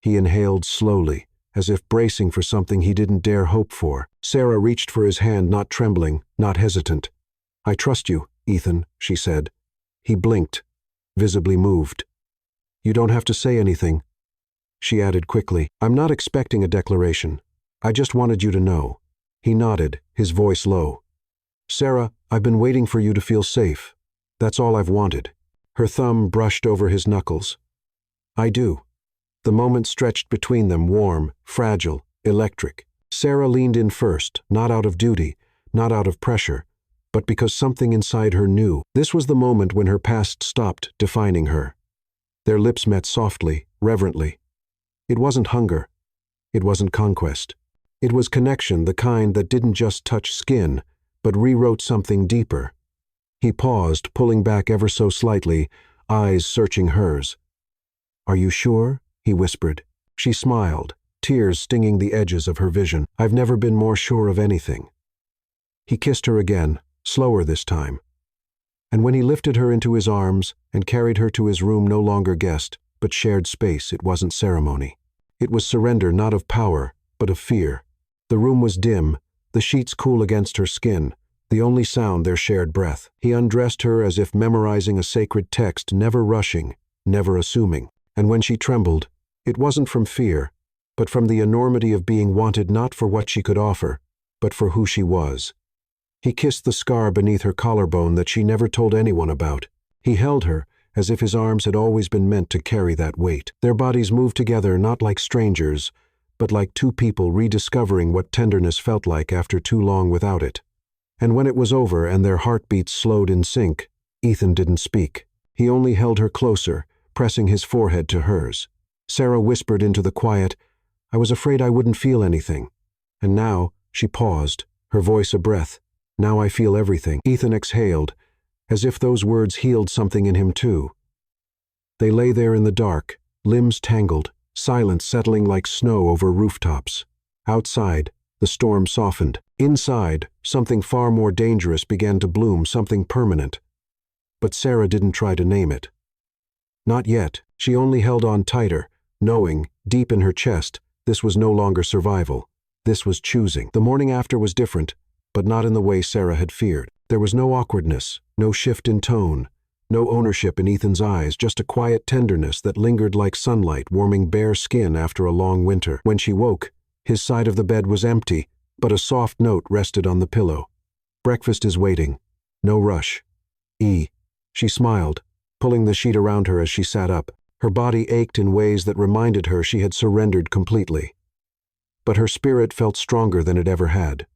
Speaker 1: He inhaled slowly, as if bracing for something he didn't dare hope for. Sarah reached for his hand, not trembling, not hesitant. "I trust you, Ethan," she said. He blinked, visibly moved. "You don't have to say anything," she added quickly. "I'm not expecting a declaration. I just wanted you to know." He nodded, his voice low. "Sarah, I've been waiting for you to feel safe. That's all I've wanted." Her thumb brushed over his knuckles. "I do." The moment stretched between them, warm, fragile, electric. Sarah leaned in first, not out of duty, not out of pressure, but because something inside her knew. This was the moment when her past stopped defining her. Their lips met softly, reverently. It wasn't hunger. It wasn't conquest. It was connection, the kind that didn't just touch skin, but rewrote something deeper. He paused, pulling back ever so slightly, eyes searching hers. "Are you sure?" he whispered. She smiled, tears stinging the edges of her vision. "I've never been more sure of anything." He kissed her again, slower this time. And when he lifted her into his arms and carried her to his room, no longer guest, but shared space, it wasn't ceremony. It was surrender, not of power, but of fear. The room was dim, the sheets cool against her skin, the only sound their shared breath. He undressed her as if memorizing a sacred text, never rushing, never assuming. And when she trembled, it wasn't from fear, but from the enormity of being wanted not for what she could offer, but for who she was. He kissed the scar beneath her collarbone that she never told anyone about. He held her, as if his arms had always been meant to carry that weight. Their bodies moved together not like strangers, but like two people rediscovering what tenderness felt like after too long without it. And when it was over and their heartbeats slowed in sync, Ethan didn't speak. He only held her closer, pressing his forehead to hers. Sarah whispered into the quiet, "I was afraid I wouldn't feel anything." And now, she paused, her voice a breath. "Now I feel everything." Ethan exhaled, as if those words healed something in him too. They lay there in the dark, limbs tangled, silence settling like snow over rooftops. Outside, the storm softened. Inside, something far more dangerous began to bloom, something permanent. But Sarah didn't try to name it. Not yet. She only held on tighter, knowing, deep in her chest, this was no longer survival. This was choosing. The morning after was different, but not in the way Sarah had feared. There was no awkwardness, no shift in tone, no ownership in Ethan's eyes, just a quiet tenderness that lingered like sunlight warming bare skin after a long winter. When she woke, his side of the bed was empty, but a soft note rested on the pillow. "Breakfast is waiting. No rush. E." She smiled, pulling the sheet around her as she sat up. Her body ached in ways that reminded her she had surrendered completely. But her spirit felt stronger than it ever had.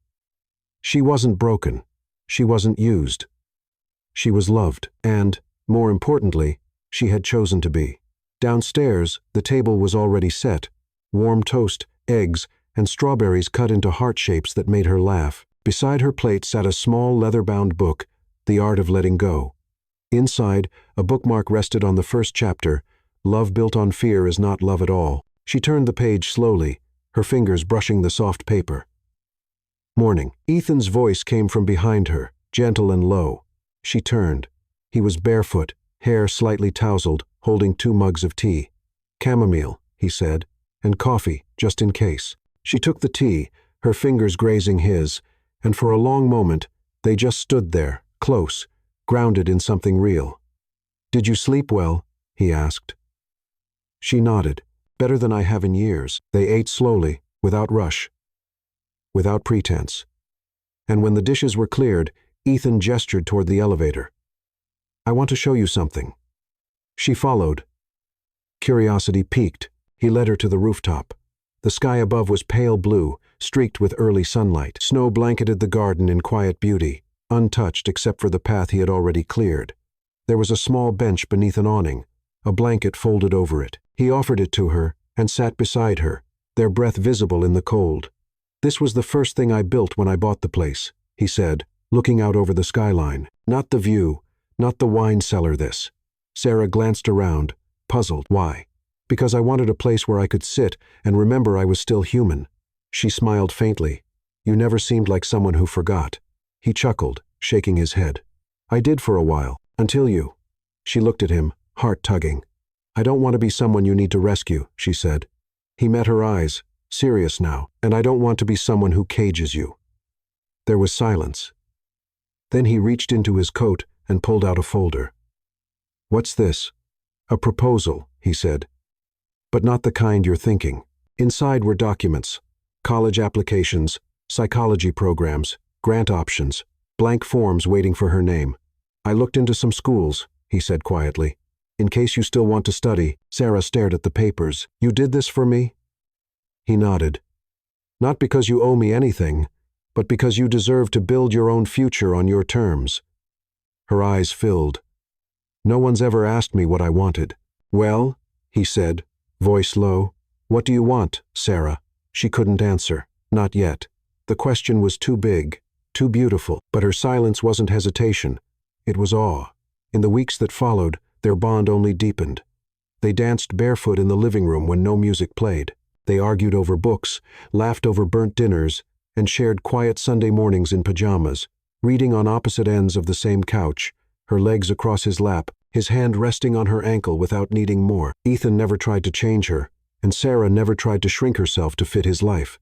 Speaker 1: She wasn't broken. She wasn't used. She was loved, and, more importantly, she had chosen to be. Downstairs, the table was already set. Warm toast, eggs, and strawberries cut into heart shapes that made her laugh. Beside her plate sat a small leather-bound book, The Art of Letting Go. Inside, a bookmark rested on the first chapter, Love Built on Fear is Not Love at All. She turned the page slowly, her fingers brushing the soft paper. Morning. Ethan's voice came from behind her, gentle and low. She turned. He was barefoot, hair slightly tousled, holding 2 mugs of tea. "Chamomile," he said, "and coffee, just in case." She took the tea, her fingers grazing his, and for a long moment, they just stood there, close, grounded in something real. "Did you sleep well?" he asked. She nodded. "Better than I have in years." They ate slowly, without rush, without pretense. And when the dishes were cleared, Ethan gestured toward the elevator. "I want to show you something." She followed. Curiosity piqued. He led her to the rooftop. The sky above was pale blue, streaked with early sunlight. Snow blanketed the garden in quiet beauty, untouched except for the path he had already cleared. There was a small bench beneath an awning, a blanket folded over it. He offered it to her and sat beside her, their breath visible in the cold. "This was the first thing I built when I bought the place," he said, looking out over the skyline. "Not the view, not the wine cellar, this." Sarah glanced around, puzzled. "Why?" "Because I wanted a place where I could sit and remember I was still human." She smiled faintly. "You never seemed like someone who forgot." He chuckled, shaking his head. "I did for a while, until you." She looked at him, heart tugging. "I don't want to be someone you need to rescue," she said. He met her eyes, serious now. "And I don't want to be someone who cages you." There was silence. Then he reached into his coat and pulled out a folder. "What's this?" "A proposal," he said. "But not the kind you're thinking." Inside were documents, college applications, psychology programs, grant options, blank forms waiting for her name. "I looked into some schools," he said quietly. "In case you still want to study." Sarah stared at the papers. "You did this for me?" He nodded. "Not because you owe me anything, but because you deserve to build your own future on your terms." Her eyes filled. "No one's ever asked me what I wanted." "Well," he said, voice low, "what do you want, Sarah?" She couldn't answer. Not yet. The question was too big, too beautiful, but her silence wasn't hesitation. It was awe. In the weeks that followed, their bond only deepened. They danced barefoot in the living room when no music played. They argued over books, laughed over burnt dinners, and shared quiet Sunday mornings in pajamas, reading on opposite ends of the same couch, her legs across his lap, his hand resting on her ankle without needing more. Ethan never tried to change her, and Sarah never tried to shrink herself to fit his life.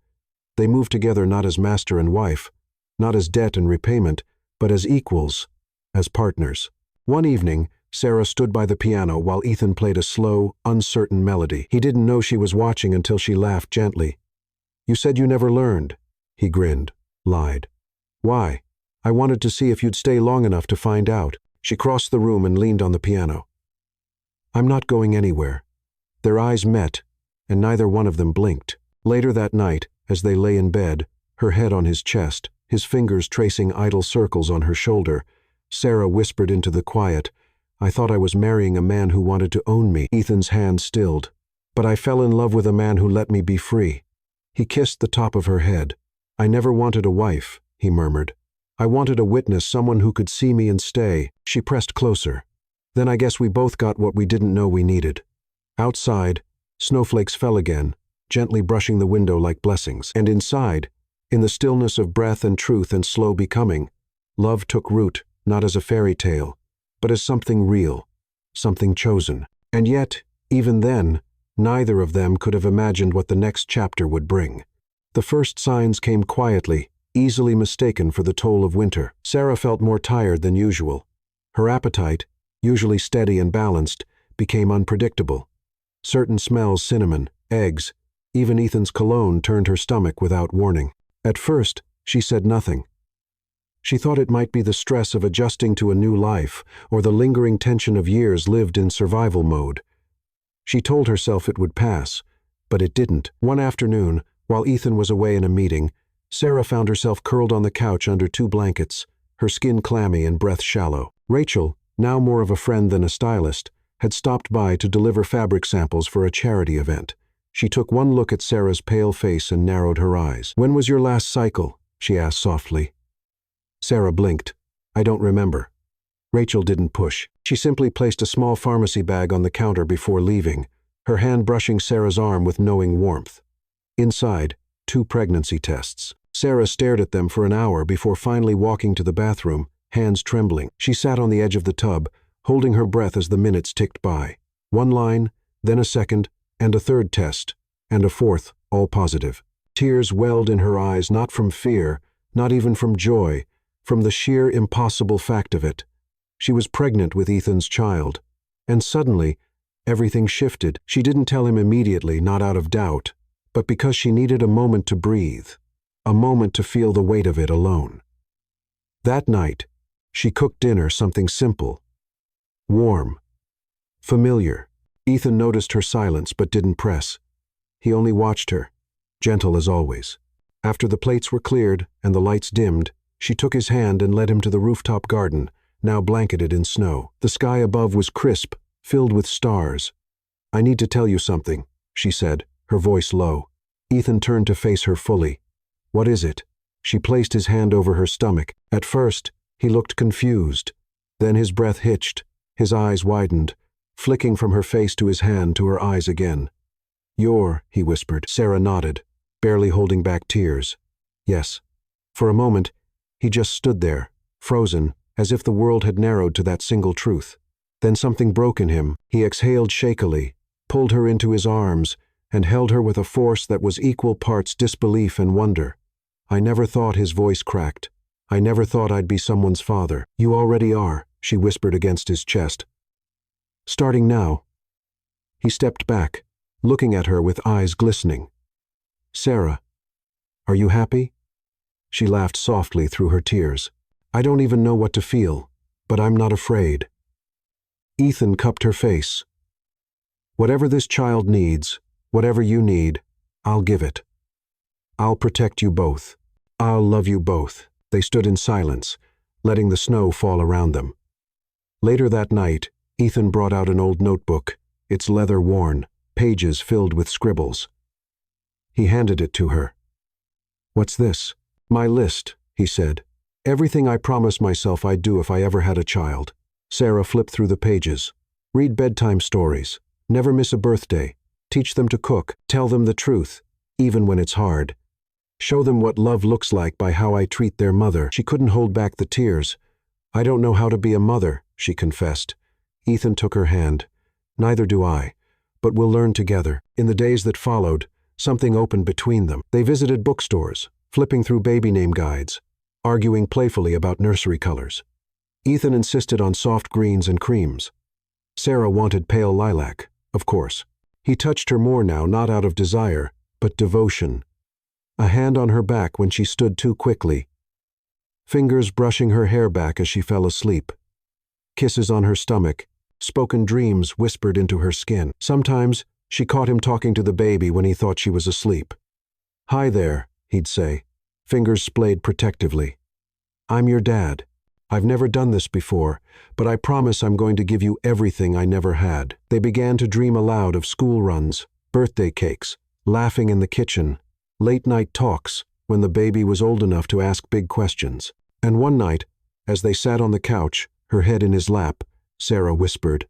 Speaker 1: They moved together not as master and wife, not as debt and repayment, but as equals, as partners. One evening, Sarah stood by the piano while Ethan played a slow, uncertain melody. He didn't know she was watching until she laughed gently. "You said you never learned." He grinned, lied. "Why?" "I wanted to see if you'd stay long enough to find out." She crossed the room and leaned on the piano. "I'm not going anywhere." Their eyes met, and neither one of them blinked. Later that night, as they lay in bed, her head on his chest, his fingers tracing idle circles on her shoulder, Sarah whispered into the quiet, "I thought I was marrying a man who wanted to own me." Ethan's hand stilled. "But I fell in love with a man who let me be free." He kissed the top of her head. "I never wanted a wife," he murmured. "I wanted a witness, someone who could see me and stay." She pressed closer. "Then I guess we both got what we didn't know we needed." Outside, snowflakes fell again, gently brushing the window like blessings. And inside, in the stillness of breath and truth and slow becoming, love took root, not as a fairy tale, but as something real, something chosen. And yet, even then, neither of them could have imagined what the next chapter would bring. The first signs came quietly, easily mistaken for the toll of winter. Sarah felt more tired than usual. Her appetite, usually steady and balanced, became unpredictable. Certain smells, cinnamon, eggs, even Ethan's cologne, turned her stomach without warning. At first, she said nothing. She thought it might be the stress of adjusting to a new life or the lingering tension of years lived in survival mode. She told herself it would pass, but it didn't. One afternoon, while Ethan was away in a meeting, Sarah found herself curled on the couch under 2 blankets, her skin clammy and breath shallow. Rachel, now more of a friend than a stylist, had stopped by to deliver fabric samples for a charity event. She took one look at Sarah's pale face and narrowed her eyes. "When was your last cycle?" she asked softly. Sarah blinked. "I don't remember." Rachel didn't push. She simply placed a small pharmacy bag on the counter before leaving, her hand brushing Sarah's arm with knowing warmth. Inside, 2 pregnancy tests. Sarah stared at them for an hour before finally walking to the bathroom, hands trembling. She sat on the edge of the tub, holding her breath as the minutes ticked by. 1 line, then a second, and a 3rd test, and a 4th, all positive. Tears welled in her eyes, not from fear, not even from joy, from the sheer impossible fact of it. She was pregnant with Ethan's child, and suddenly, everything shifted. She didn't tell him immediately, not out of doubt, but because she needed a moment to breathe, a moment to feel the weight of it alone. That night, she cooked dinner, something simple, warm, familiar. Ethan noticed her silence but didn't press. He only watched her, gentle as always. After the plates were cleared and the lights dimmed, she took his hand and led him to the rooftop garden, now blanketed in snow. The sky above was crisp, filled with stars. "I need to tell you something," she said, her voice low. Ethan turned to face her fully. "What is it?" She placed his hand over her stomach. At first, he looked confused. Then his breath hitched, his eyes widened, flicking from her face to his hand to her eyes again. He whispered. Sarah nodded, barely holding back tears. "Yes." For a moment, he just stood there, frozen, as if the world had narrowed to that single truth. Then something broke in him. He exhaled shakily, pulled her into his arms, and held her with a force that was equal parts disbelief and wonder. "I never thought," his voice cracked. "I never thought I'd be someone's father." "You already are," she whispered against his chest. "Starting now." He stepped back, looking at her with eyes glistening. "Sarah, are you happy?" She laughed softly through her tears. "I don't even know what to feel, but I'm not afraid." Ethan cupped her face. "Whatever this child needs, whatever you need, I'll give it. I'll protect you both. I'll love you both." They stood in silence, letting the snow fall around them. Later that night, Ethan brought out an old notebook, its leather worn, pages filled with scribbles. He handed it to her. "What's this?" "My list," he said. "Everything I promised myself I'd do if I ever had a child." Sarah flipped through the pages. "Read bedtime stories. Never miss a birthday. Teach them to cook. Tell them the truth, even when it's hard. Show them what love looks like by how I treat their mother." She couldn't hold back the tears. "I don't know how to be a mother," she confessed. Ethan took her hand. "Neither do I, but we'll learn together." In the days that followed, something opened between them. They visited bookstores, flipping through baby name guides, arguing playfully about nursery colors. Ethan insisted on soft greens and creams. Sarah wanted pale lilac, of course. He touched her more now, not out of desire, but devotion. A hand on her back when she stood too quickly. Fingers brushing her hair back as she fell asleep. Kisses on her stomach, spoken dreams whispered into her skin. Sometimes, she caught him talking to the baby when he thought she was asleep. "Hi there," he'd say, fingers splayed protectively. "I'm your dad. I've never done this before, but I promise I'm going to give you everything I never had." They began to dream aloud of school runs, birthday cakes, laughing in the kitchen, late-night talks when the baby was old enough to ask big questions. And one night, as they sat on the couch, her head in his lap, Sarah whispered,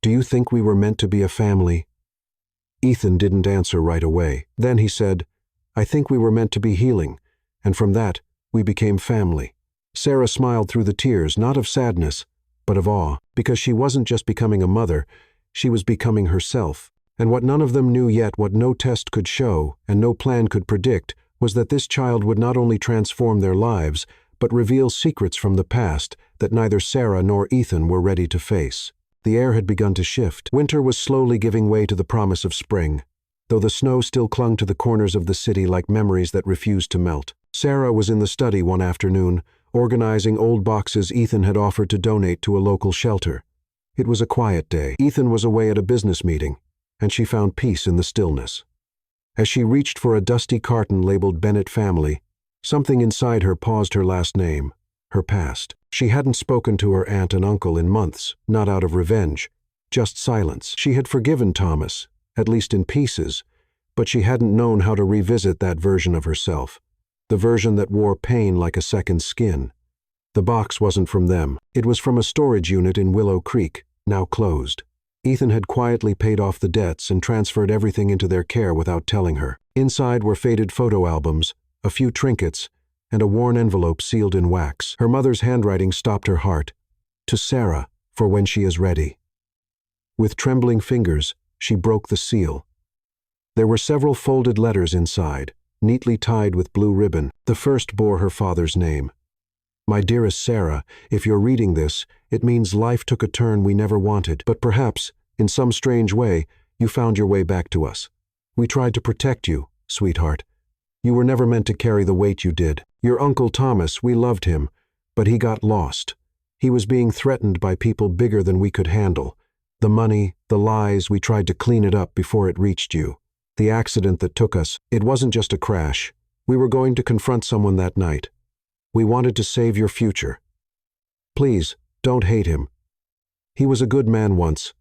Speaker 1: "Do you think we were meant to be a family?" Ethan didn't answer right away. Then he said, "I think we were meant to be healing, and from that, we became family." Sarah smiled through the tears, not of sadness, but of awe, because she wasn't just becoming a mother, she was becoming herself. And what none of them knew yet, what no test could show, and no plan could predict, was that this child would not only transform their lives, but reveal secrets from the past that neither Sarah nor Ethan were ready to face. The air had begun to shift. Winter was slowly giving way to the promise of spring, though the snow still clung to the corners of the city like memories that refused to melt. Sarah was in the study one afternoon, organizing old boxes Ethan had offered to donate to a local shelter. It was a quiet day. Ethan was away at a business meeting, and she found peace in the stillness. As she reached for a dusty carton labeled Bennett Family, something inside her paused her last name, her past. She hadn't spoken to her aunt and uncle in months, not out of revenge, just silence. She had forgiven Thomas, at least in pieces, but she hadn't known how to revisit that version of herself, the version that wore pain like a second skin. The box wasn't from them. It was from a storage unit in Willow Creek, now closed. Ethan had quietly paid off the debts and transferred everything into their care without telling her. Inside were faded photo albums, a few trinkets, and a worn envelope sealed in wax. Her mother's handwriting stopped her heart. To Sarah, for when she is ready. With trembling fingers, she broke the seal. There were several folded letters inside, neatly tied with blue ribbon. The first bore her father's name. My dearest Sarah, if you're reading this, it means life took a turn we never wanted, but perhaps, in some strange way, you found your way back to us. We tried to protect you, sweetheart. You were never meant to carry the weight you did. Your Uncle Thomas, we loved him, but he got lost. He was being threatened by people bigger than we could handle. The money, the lies, we tried to clean it up before it reached you. The accident that took us, it wasn't just a crash. We were going to confront someone that night. We wanted to save your future. Please, don't hate him. He was a good man once,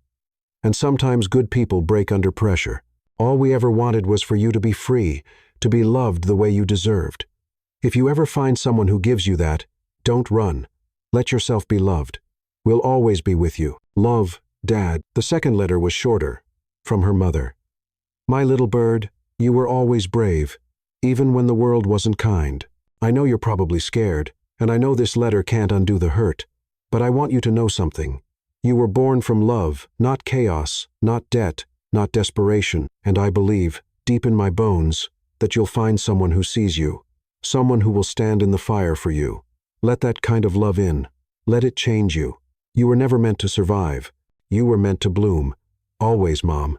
Speaker 1: and sometimes good people break under pressure. All we ever wanted was for you to be free, to be loved the way you deserved. If you ever find someone who gives you that, don't run. Let yourself be loved. We'll always be with you. Love, Dad. The second letter was shorter, from her mother. My little bird, you were always brave, even when the world wasn't kind. I know you're probably scared, and I know this letter can't undo the hurt, but I want you to know something. You were born from love, not chaos, not debt, not desperation, and I believe, deep in my bones, that you'll find someone who sees you, someone who will stand in the fire for you. Let that kind of love in. Let it change you. You were never meant to survive. You were meant to bloom. Always, Mom.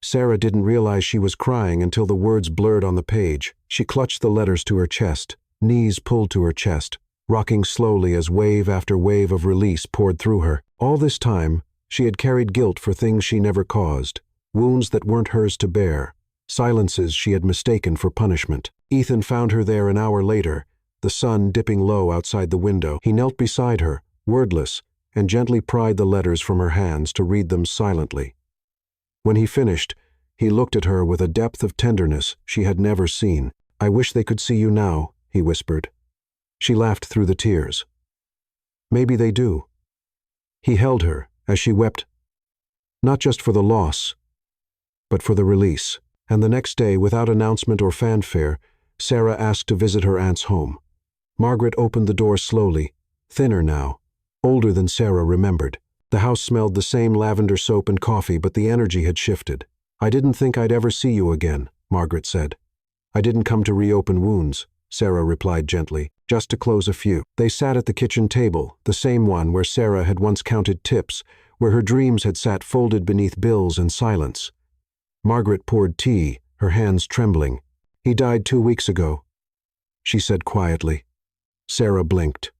Speaker 1: Sarah didn't realize she was crying until the words blurred on the page. She clutched the letters to her chest, knees pulled to her chest, rocking slowly as wave after wave of release poured through her. All this time, she had carried guilt for things she never caused, wounds that weren't hers to bear, silences she had mistaken for punishment. Ethan found her there an hour later, the sun dipping low outside the window. He knelt beside her, wordless, and gently pried the letters from her hands to read them silently. When he finished, he looked at her with a depth of tenderness she had never seen. I wish they could see you now, he whispered. She laughed through the tears. Maybe they do. He held her as she wept, not just for the loss, but for the release. And the next day, without announcement or fanfare, Sarah asked to visit her aunt's home. Margaret opened the door slowly, thinner now, older than Sarah remembered. The house smelled the same lavender soap and coffee, but the energy had shifted. I didn't think I'd ever see you again, Margaret said. I didn't come to reopen wounds, Sarah replied gently, just to close a few. They sat at the kitchen table, the same one where Sarah had once counted tips, where her dreams had sat folded beneath bills and silence. Margaret poured tea, her hands trembling. He died 2 weeks ago, she said quietly. Sarah blinked.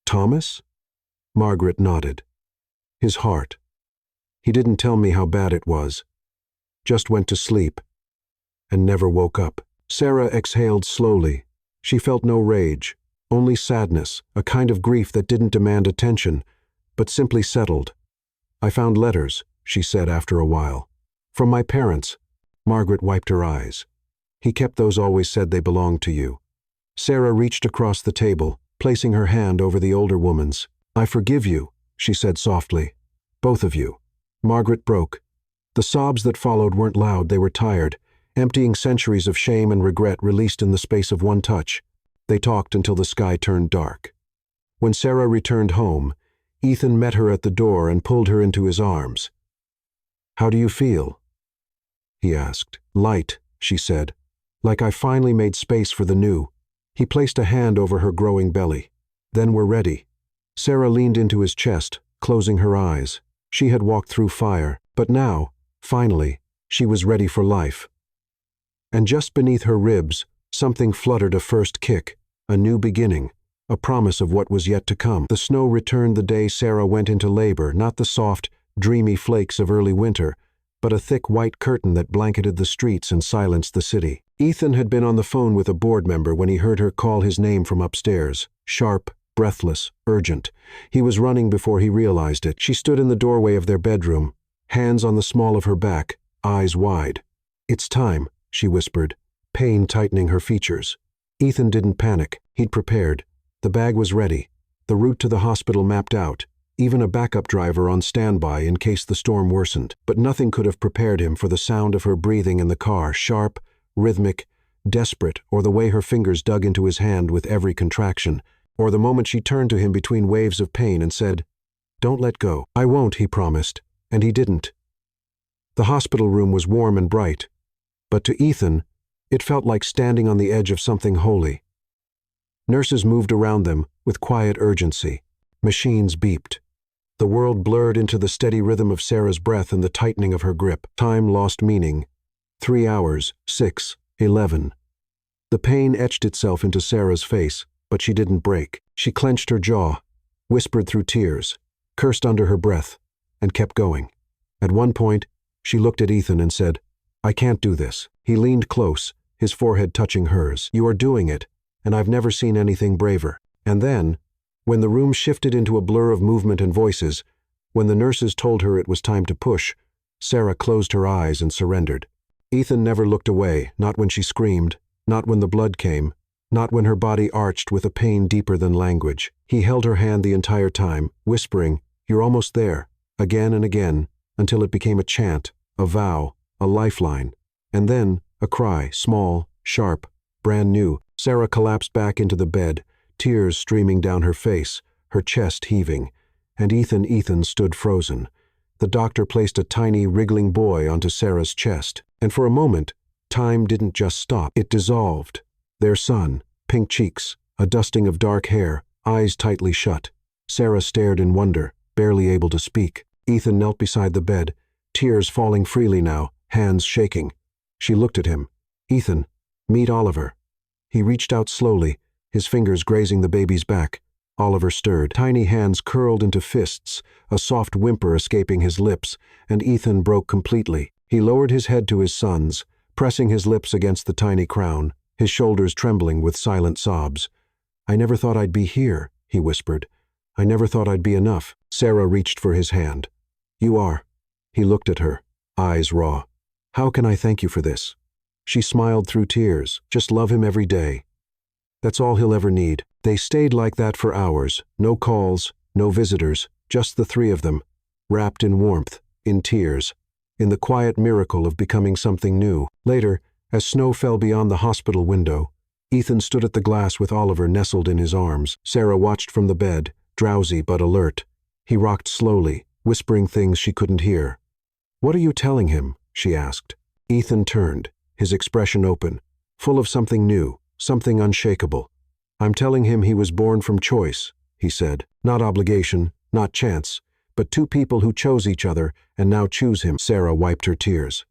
Speaker 1: Thomas? Margaret nodded. His heart. He didn't tell me how bad it was. Just went to sleep and never woke up. Sarah exhaled slowly. She felt no rage, only sadness, a kind of grief that didn't demand attention, but simply settled. I found letters, she said after a while. From my parents. Margaret wiped her eyes. He kept those, always said they belonged to you. Sarah reached across the table, placing her hand over the older woman's. I forgive you, she said softly. Both of you. Margaret broke. The sobs that followed weren't loud, they were tired, emptying centuries of shame and regret released in the space of one touch. They talked until the sky turned dark. When Sarah returned home, Ethan met her at the door and pulled her into his arms. How do you feel? He asked. Light, she said. Like I finally made space for the new. He placed a hand over her growing belly. Then we're ready. Sarah leaned into his chest, closing her eyes. She had walked through fire, but now, finally, she was ready for life. And just beneath her ribs, something fluttered a first kick, a new beginning, a promise of what was yet to come. The snow returned the day Sarah went into labor, not the soft, dreamy flakes of early winter, but a thick white curtain that blanketed the streets and silenced the city. Ethan had been on the phone with a board member when he heard her call his name from upstairs, sharp, breathless, urgent. He was running before he realized it. She stood in the doorway of their bedroom, hands on the small of her back, eyes wide. "It's time," she whispered, pain tightening her features. Ethan didn't panic. He'd prepared. The bag was ready, the route to the hospital mapped out, even a backup driver on standby in case the storm worsened. But nothing could have prepared him for the sound of her breathing in the car, sharp, rhythmic, desperate, or the way her fingers dug into his hand with every contraction, or the moment she turned to him between waves of pain and said, "Don't let go." "I won't," he promised, and he didn't. The hospital room was warm and bright, but to Ethan, it felt like standing on the edge of something holy. Nurses moved around them with quiet urgency. Machines beeped. The world blurred into the steady rhythm of Sarah's breath and the tightening of her grip. Time lost meaning. 3 hours, 6, 11. The pain etched itself into Sarah's face, but she didn't break. She clenched her jaw, whispered through tears, cursed under her breath, and kept going. At one point, she looked at Ethan and said, "I can't do this." He leaned close, his forehead touching hers. "You are doing it, and I've never seen anything braver." And then, when the room shifted into a blur of movement and voices, when the nurses told her it was time to push, Sarah closed her eyes and surrendered. Ethan never looked away, not when she screamed, not when the blood came, not when her body arched with a pain deeper than language. He held her hand the entire time, whispering, "You're almost there," again and again, until it became a chant, a vow, a lifeline. And then, a cry, small, sharp, brand new. Sarah collapsed back into the bed, tears streaming down her face, her chest heaving, and Ethan stood frozen. The doctor placed a tiny, wriggling boy onto Sarah's chest, and for a moment, time didn't just stop, it dissolved. Their son, pink cheeks, a dusting of dark hair, eyes tightly shut. Sarah stared in wonder, barely able to speak. Ethan knelt beside the bed, tears falling freely now, hands shaking. She looked at him. "Ethan, meet Oliver." He reached out slowly, his fingers grazing the baby's back. Oliver stirred. Tiny hands curled into fists, a soft whimper escaping his lips, and Ethan broke completely. He lowered his head to his son's, pressing his lips against the tiny crown, his shoulders trembling with silent sobs. "I never thought I'd be here," he whispered. "I never thought I'd be enough." Sarah reached for his hand. "You are." He looked at her, eyes raw. "How can I thank you for this?" She smiled through tears. "Just love him every day. That's all he'll ever need." They stayed like that for hours, no calls, no visitors, just the three of them, wrapped in warmth, in tears, in the quiet miracle of becoming something new. Later, as snow fell beyond the hospital window, Ethan stood at the glass with Oliver nestled in his arms. Sarah watched from the bed, drowsy but alert. He rocked slowly, whispering things she couldn't hear. "What are you telling him?" she asked. Ethan turned, his expression open, full of something new, something unshakable. "I'm telling him he was born from choice," he said. "Not obligation, not chance, but two people who chose each other and now choose him." Sarah wiped her tears.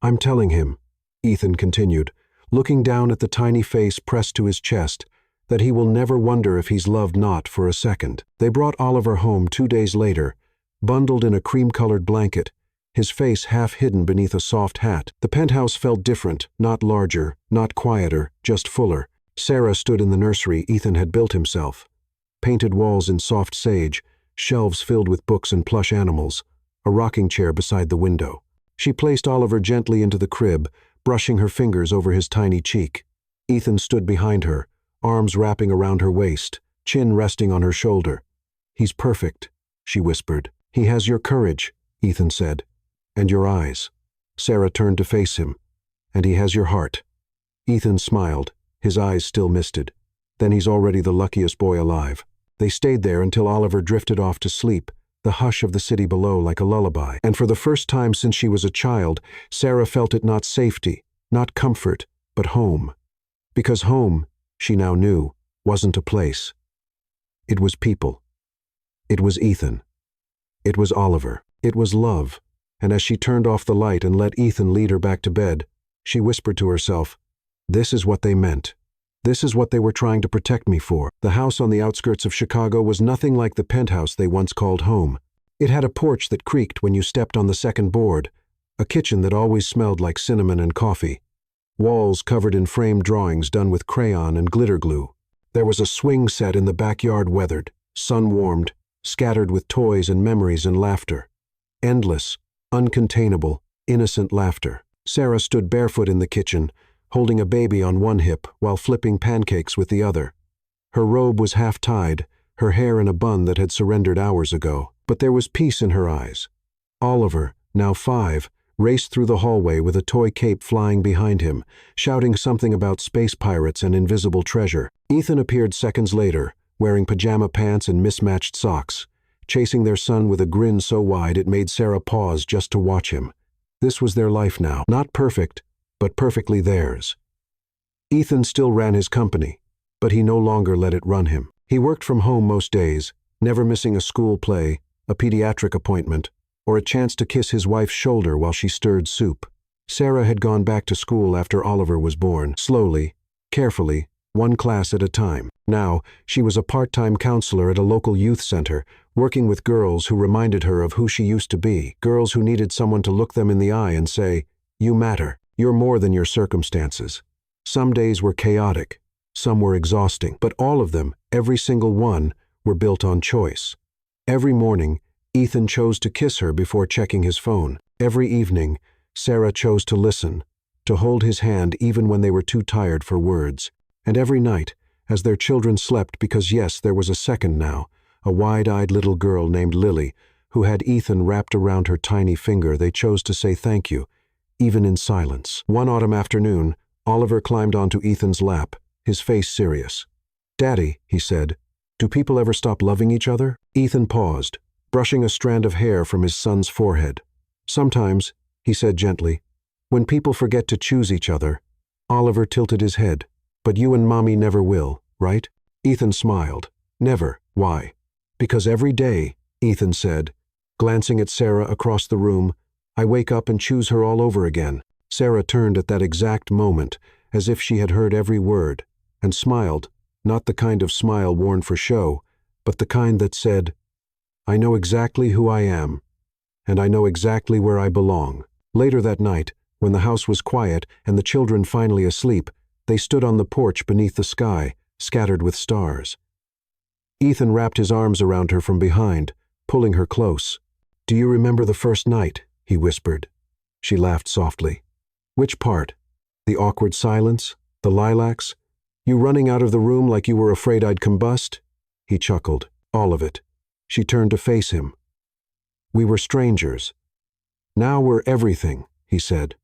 Speaker 1: "I'm telling him," Ethan continued, looking down at the tiny face pressed to his chest, "that he will never wonder if he's loved not for a second." They brought Oliver home 2 days later, bundled in a cream-colored blanket, his face half hidden beneath a soft hat. The penthouse felt different, not larger, not quieter, just fuller. Sarah stood in the nursery Ethan had built himself. Painted walls in soft sage, shelves filled with books and plush animals, a rocking chair beside the window. She placed Oliver gently into the crib, brushing her fingers over his tiny cheek. Ethan stood behind her, arms wrapping around her waist, chin resting on her shoulder. "He's perfect," she whispered. "He has your courage," Ethan said, "and your eyes." Sarah turned to face him. "And he has your heart." Ethan smiled, his eyes still misted. "Then he's already the luckiest boy alive." They stayed there until Oliver drifted off to sleep, the hush of the city below like a lullaby. And for the first time since she was a child, Sarah felt it not safety, not comfort, but home. Because home, she now knew, wasn't a place. It was people. It was Ethan. It was Oliver. It was love. And as she turned off the light and let Ethan lead her back to bed, she whispered to herself, "This is what they meant. This is what they were trying to protect me for." The house on the outskirts of Chicago was nothing like the penthouse they once called home. It had a porch that creaked when you stepped on the second board, a kitchen that always smelled like cinnamon and coffee, walls covered in framed drawings done with crayon and glitter glue. There was a swing set in the backyard, weathered, sun-warmed, scattered with toys and memories and laughter. Endless, uncontainable, innocent laughter. Sarah stood barefoot in the kitchen, holding a baby on one hip while flipping pancakes with the other. Her robe was half-tied, her hair in a bun that had surrendered hours ago. But there was peace in her eyes. Oliver, now 5, raced through the hallway with a toy cape flying behind him, shouting something about space pirates and invisible treasure. Ethan appeared seconds later, wearing pajama pants and mismatched socks, chasing their son with a grin so wide it made Sarah pause just to watch him. This was their life now. Not perfect, but perfectly theirs. Ethan still ran his company, but he no longer let it run him. He worked from home most days, never missing a school play, a pediatric appointment, or a chance to kiss his wife's shoulder while she stirred soup. Sarah had gone back to school after Oliver was born, slowly, carefully, one class at a time. Now, she was a part-time counselor at a local youth center, working with girls who reminded her of who she used to be, girls who needed someone to look them in the eye and say, "You matter. You're more than your circumstances." Some days were chaotic, some were exhausting, but all of them, every single one, were built on choice. Every morning, Ethan chose to kiss her before checking his phone. Every evening, Sarah chose to listen, to hold his hand even when they were too tired for words. And every night, as their children slept, because yes, there was a second now, a wide-eyed little girl named Lily, who had Ethan wrapped around her tiny finger, they chose to say thank you, even in silence. One autumn afternoon, Oliver climbed onto Ethan's lap, his face serious. "Daddy," he said, "do people ever stop loving each other?" Ethan paused, brushing a strand of hair from his son's forehead. "Sometimes," he said gently, "when people forget to choose each other." Oliver tilted his head. "But you and Mommy never will, right?" Ethan smiled. "Never. Why?" "Because every day," Ethan said, glancing at Sarah across the room, "I wake up and choose her all over again." Sarah turned at that exact moment, as if she had heard every word, and smiled, not the kind of smile worn for show, but the kind that said, "I know exactly who I am, and I know exactly where I belong." Later that night, when the house was quiet and the children finally asleep, they stood on the porch beneath the sky, scattered with stars. Ethan wrapped his arms around her from behind, pulling her close. "Do you remember the first night?" he whispered. She laughed softly. "Which part? The awkward silence? The lilacs? You running out of the room like you were afraid I'd combust?" He chuckled. "All of it." She turned to face him. "We were strangers. Now we're everything," he said.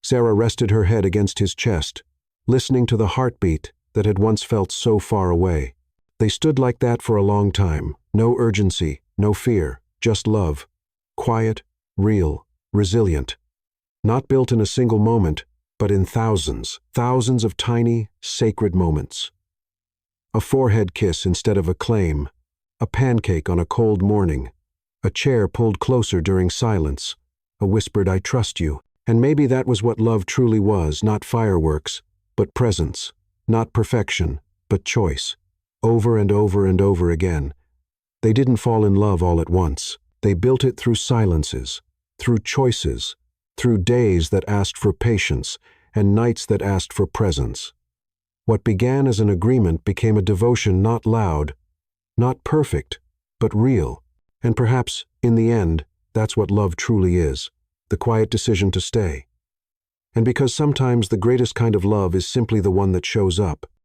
Speaker 1: Sarah rested her head against his chest, listening to the heartbeat that had once felt so far away. They stood like that for a long time, no urgency, no fear, just love. Quiet, real, resilient. Not built in a single moment, but in thousands, thousands of tiny, sacred moments. A forehead kiss instead of a claim, a pancake on a cold morning, a chair pulled closer during silence, a whispered "I trust you." And maybe that was what love truly was, not fireworks, but presence, not perfection, but choice. Over and over and over again. They didn't fall in love all at once. They built it through silences, through choices, through days that asked for patience and nights that asked for presence. What began as an agreement became a devotion not loud, not perfect, but real. And perhaps, in the end, that's what love truly is, the quiet decision to stay. And because sometimes the greatest kind of love is simply the one that shows up,